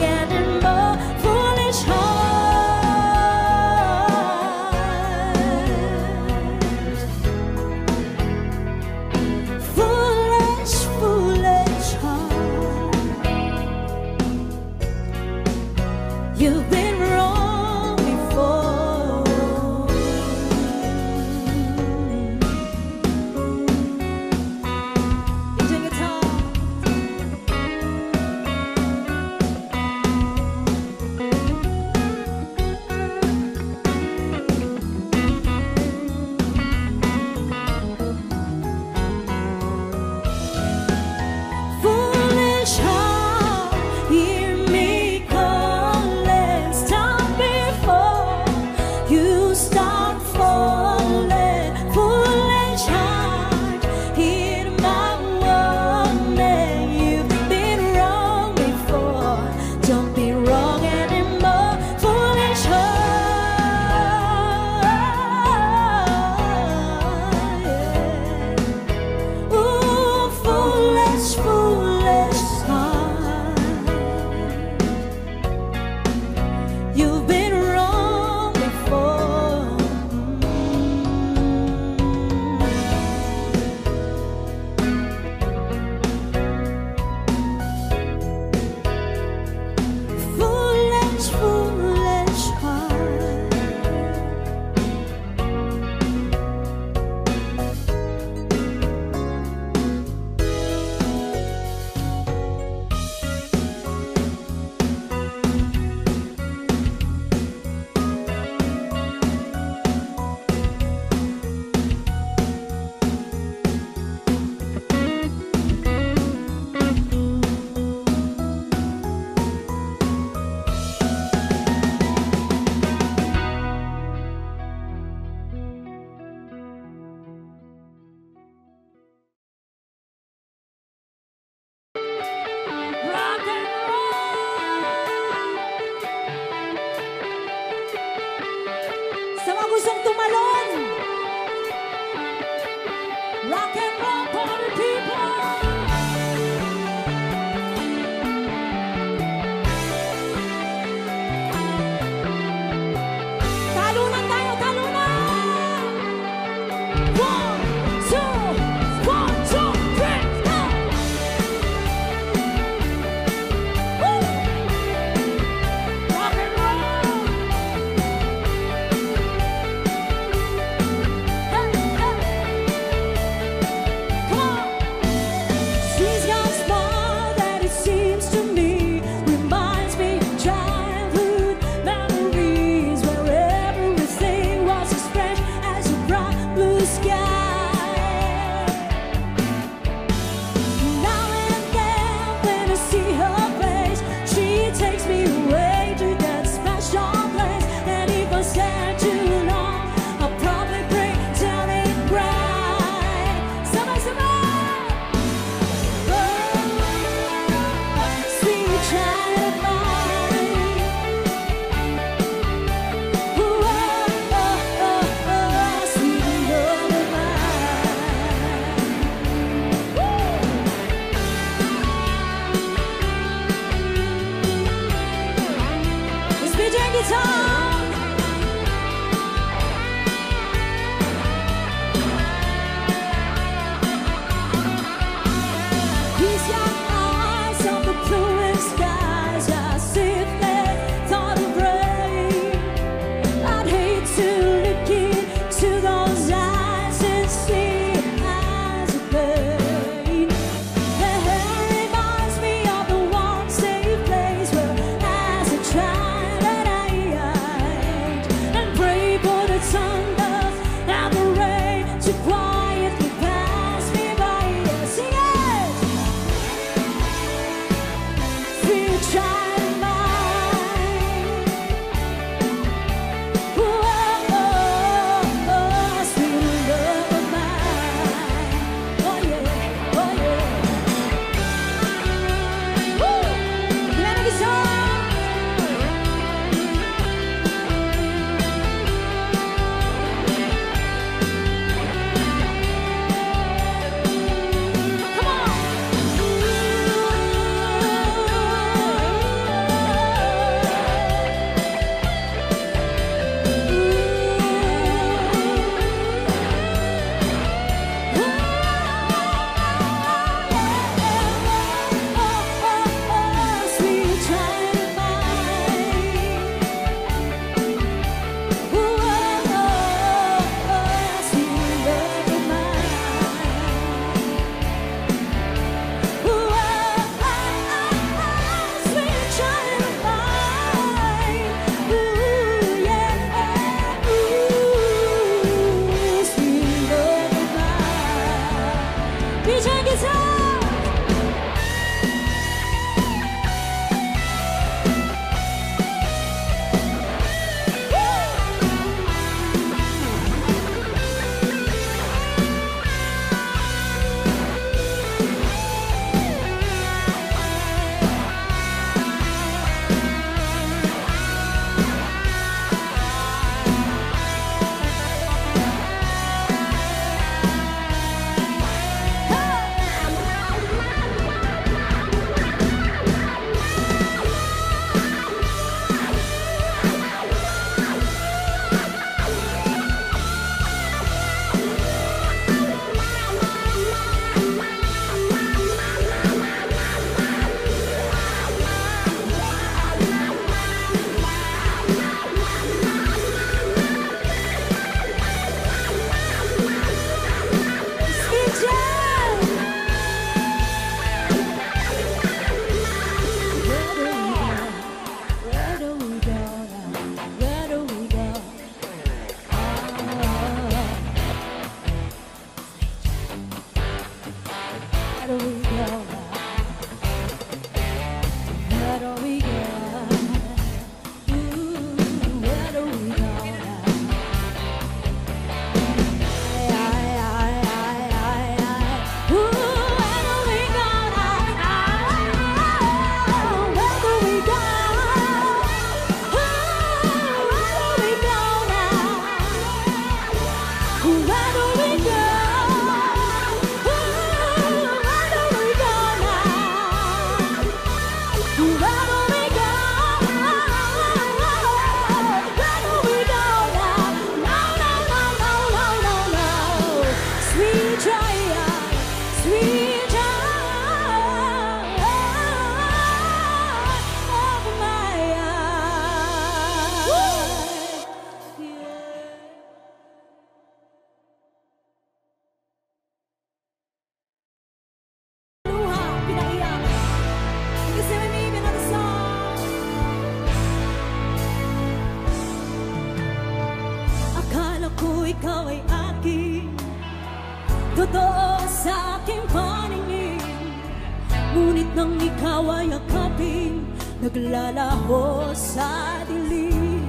nang ikaw ay yakapin, naglalaho sa dilim.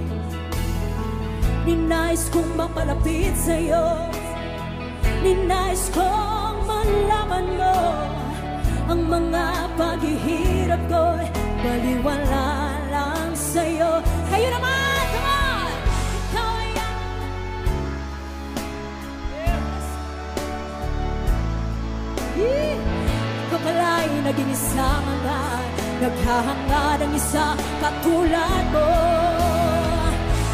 Ninais kong mapalapit sa'yo, ninais kong malaman mo ang mga paghihirap ko'y baliwala lang sa'yo. Kayo naman, come on! Ikaw ay ikaw pala'y naging isang hangad, naghahangad ang isa katulad mo.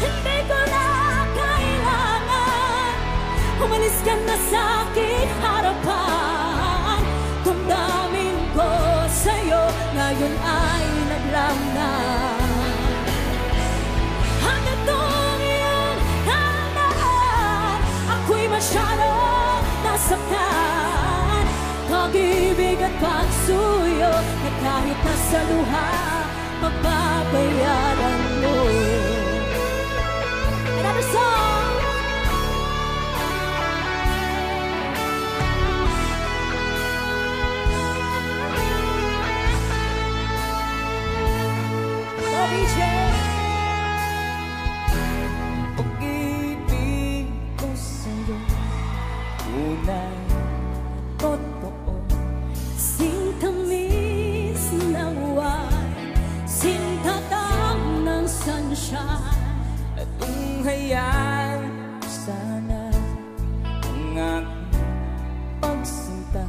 Hindi ko na kailangan umalis ka na sa aking harapan. Damdamin ko sa'yo ngayon ay naglaw na. Hanggang doon iyong handaan, ako'y masyadong nasaktan. Pag-ibig at pagsuyo na kahit nasa luha, magbabayaran mo. Another song! Pag-ibig ko sa'yo, tunay, totoo. Sintamis ng wine, sintatang ng sunshine. At kung hayaan sana ang aking pagsinta,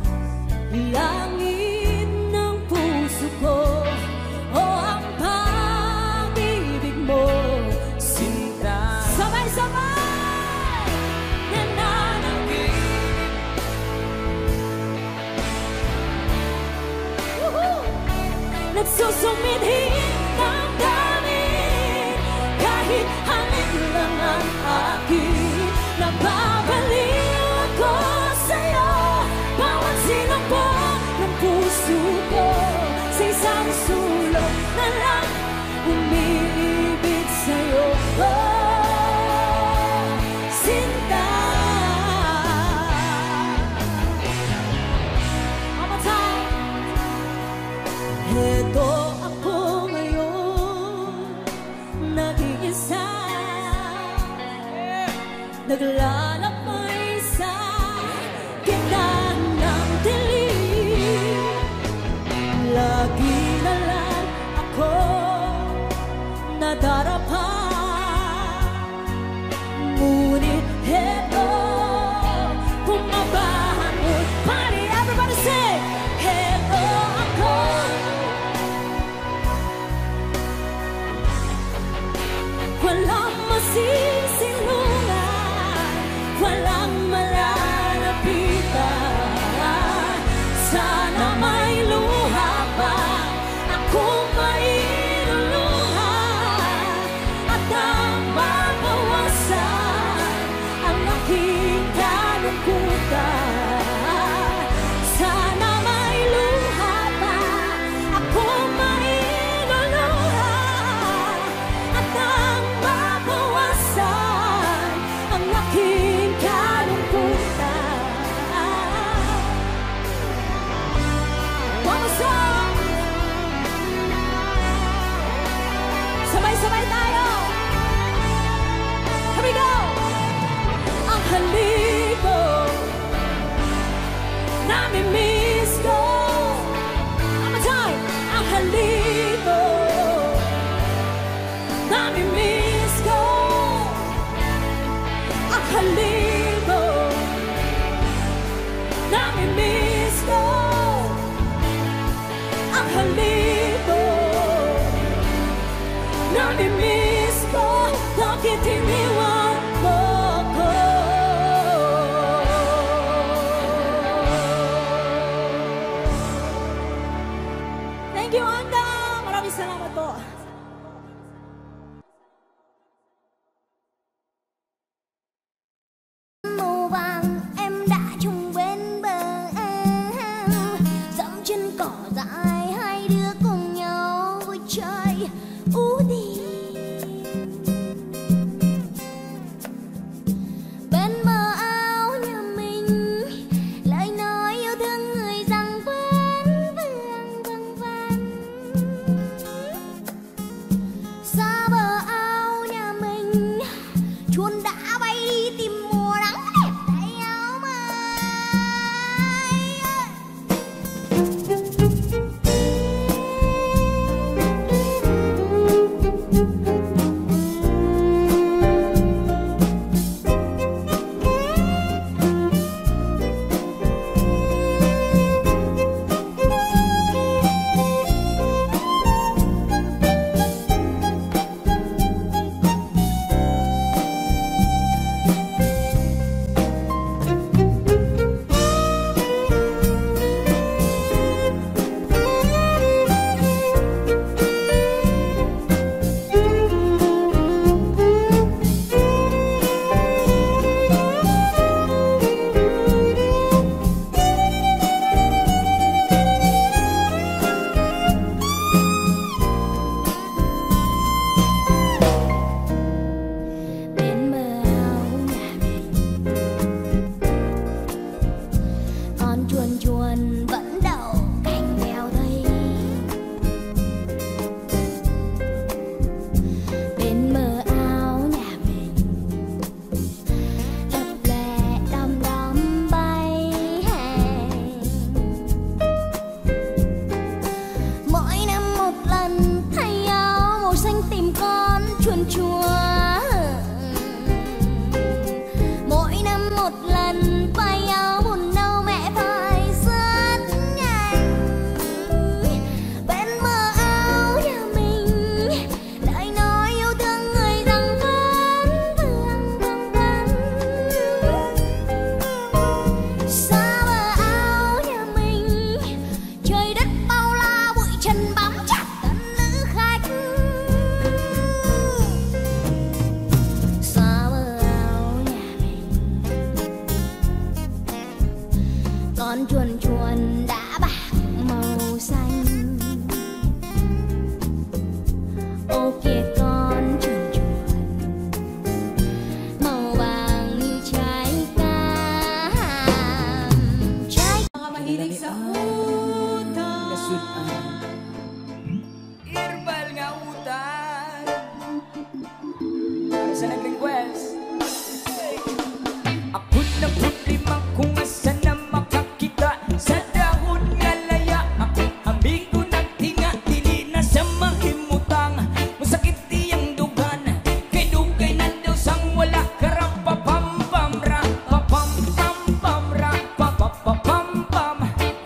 Langit ng puso ko, o ang pag-ibig mo. sinta. Sabay-sabay nananangin. Nagsusumidhin ng damdamin, kahit halik lang ang akin. Nababaliw ako sa'yo, bawat sinapot ng puso ko. Sa isang sulok na lang umiibig sa'yo. Oh, sinta. One more time. Heto ako ngayon, nag-iisa, naglalakbay sa gitna ng dilim. Lagi na lang ako nadarapa, ngunit heto bumabangon. Party, everybody sing! Heto ako, walang masisilungan, walang malalapitan. Sana may luha pa akong mailuluha, at ang mabawasan ang aking kalungkutan. Sana may luha pa akong mailuluha, at ang mabawasan ang aking kalungkutan. One more song! Sabay-sabay tayo! Here we go! Ang halik ko, nami-miss ko. One more time! Ang halik ko, nami-miss ko. Ang halik ko, nami-miss ko. Ang halik ko, nami-miss ko. Bakit iniwan mo ko? Thank you, Anda! Maraming salamat po. Màu vàng em đã chung bên bờ, dẫm trên cỏ dại hai đứa cùng nhau vui chơi ú đi. Bên bờ áo nhà mình, lời nói yêu thương người rằng vẫn vương vang vang. chuồn chuồn. Mỗi năm một lần quay áo buồn đâu mẹ phải rất nhanh. Bên mờ áo nhà mình lời nói yêu thương người rằng vẫn thương xa bờ áo nhà mình trời đất bao la bụi trần bám chặt tân nữ khách. Xa bờ áo nhà mình con chuồn chuồn đã bạc màu xanh. Ô kìa con chuồn chuồn màu vàng như trái cam. Mga mahilig sa utang. Kasudan Irbal nga utang. Para sa nag-request, akot na limang kung asa na makakita sa dahon nga laya. Akong amigo nagtinga dili na sa mahimutang. Masakit iyang dugan kay dugay na daw sang wala karapapam-pam ra papam pam pam ra papapapam-pam.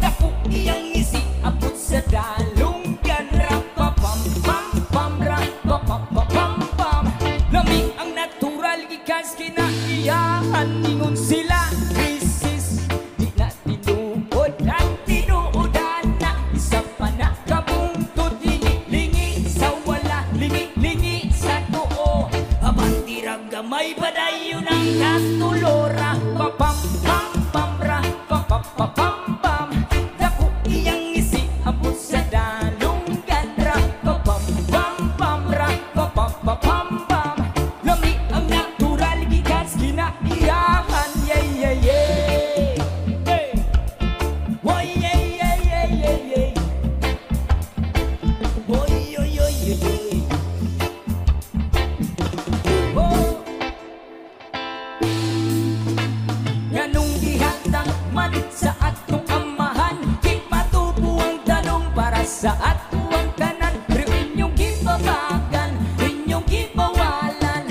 Dako iyang isi abot sa dalunggan ra papam pam pam ra papapapam-pam. Lamig ang natural gikas kinaiyahan ningon sila krisis. Di na tinuod at tinuodan na isa pa na kabungtod. Lingi-lingi sa wala, lingi-lingi sa tuo. Abang tirang gamay padayon ang katulora. Papam pam pam ra papapapam pam. Dako iyang isi abot sa dalunggan ra papam pam pam ra papapapam pam. Lami ang natural gikas kinaiyahan. Yay yay yay hey. Woy yay yay yay yay yay. Woy yoy yoy yoy yoy. Oh. Nganong gihatag man sa atong amahan, di matubo ang tanong para sa ato ang tanan. Pero inyong gibabagan, inyong gibawalan,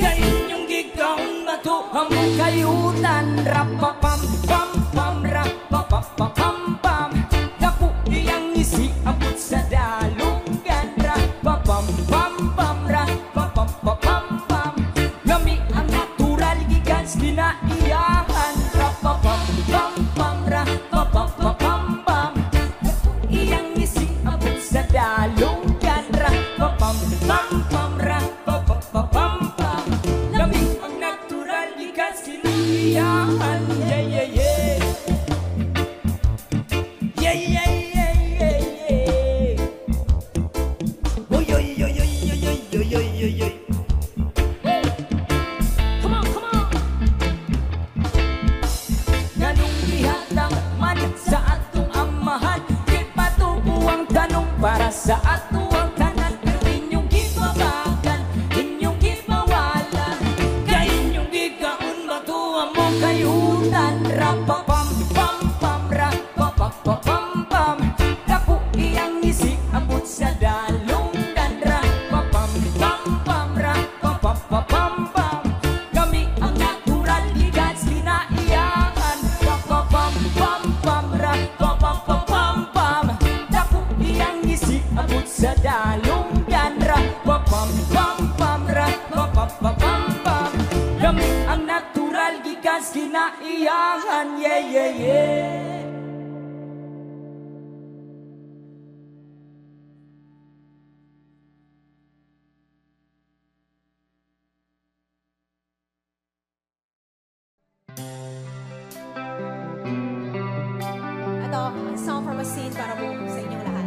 kay inyong gigawang mato among kayunan. Rapapam pam pam rapapapam pam. Dako iyang isi abot sa dalunggan. Rapapam pam pam rapapapam pam. Lami ang natural gikas kinaiyahan. Rapapam pam pam rapapapam pam. Dako iyang isi abot sa dalunggan. Rapapam pam pam rapapapam pam. Lami ang natural gikas kinaiyahan. Yeah yeah yeah. Yeah yeah yeah yeah yeah. Oy oy oy oy oy oy oy oy oy oy. Come on, come on. Nganong gihatag man sa atong amahan, di patubo ang tanong para sa ato ang tanan. Pero inyong gibabagan, inyong gibawalan, kay inyong gigaon matuwa mo kayunan. Rapapam pam pam rapapapam pam. Dako iyang isi abot sa dalunggan. Rapapam pam pam rapapapam pam. Kami ang natural gigas kinaiyahan. Rapapam pam pam rapapapam pam. Dako iyang isi abot sa dalunggan. Rapapam pam pam rapapapam pam. Kami ang natural gigas kinaiyahan. Yeah yeah yeah. Ito, a song from a scene para po sa inyong lahat.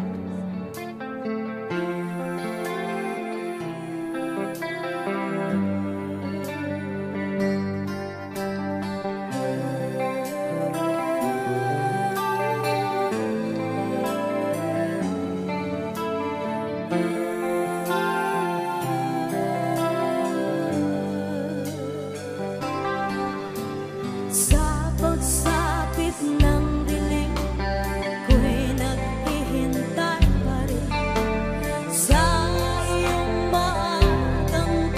Sa pagsapit ng dilim, ko'y naghihintay pa rin sa iyong maagang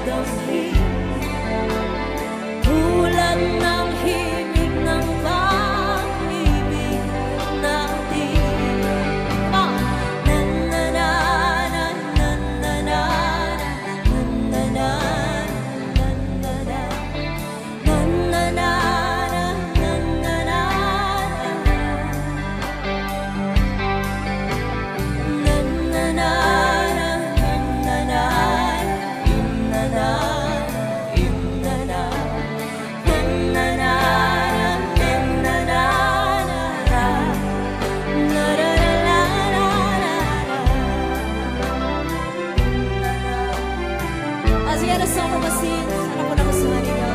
damdamin. Tulad ng himig ng pag-ibig natin. Na na na na na na na na na na As we had a song from Asin, sana po nagustuhan niyo.